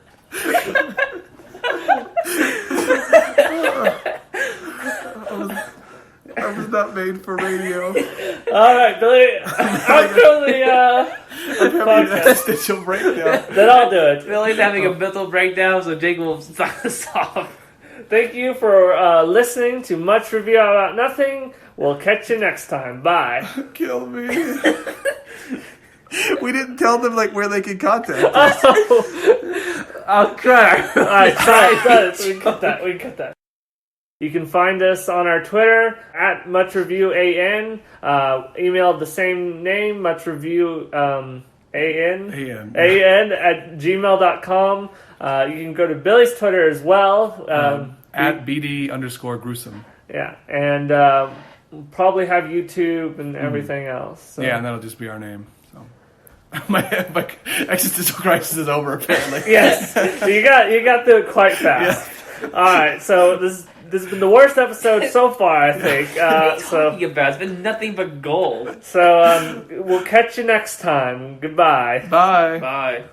Speaker 1: I was not made for radio.
Speaker 2: All right, Billy. Outro the podcast.
Speaker 1: Existential breakdown.
Speaker 2: Then I'll do it.
Speaker 3: Billy's having a mental breakdown, so Jake will sign us off.
Speaker 2: Thank you for listening to Much Review About Nothing. We'll catch you next time. Bye.
Speaker 1: Kill me. We didn't tell them where they could contact us.
Speaker 2: Oh.
Speaker 3: I'll cry.
Speaker 2: All right, try it. We can cut that. You can find us on our Twitter at MuchReviewAN. Email the same name, MuchReviewAN at gmail.com. You can go to Billy's Twitter as well.
Speaker 1: At BD_gruesome.
Speaker 2: Yeah, and we'll probably have YouTube and everything else. So.
Speaker 1: Yeah, and that'll just be our name. So my existential crisis is over, apparently.
Speaker 2: Yes, you got through it quite fast. Yeah. All right, so this has been the worst episode so far, I think.
Speaker 3: What are you talking about? It's been nothing but gold.
Speaker 2: So we'll catch you next time. Goodbye.
Speaker 1: Bye.
Speaker 3: Bye.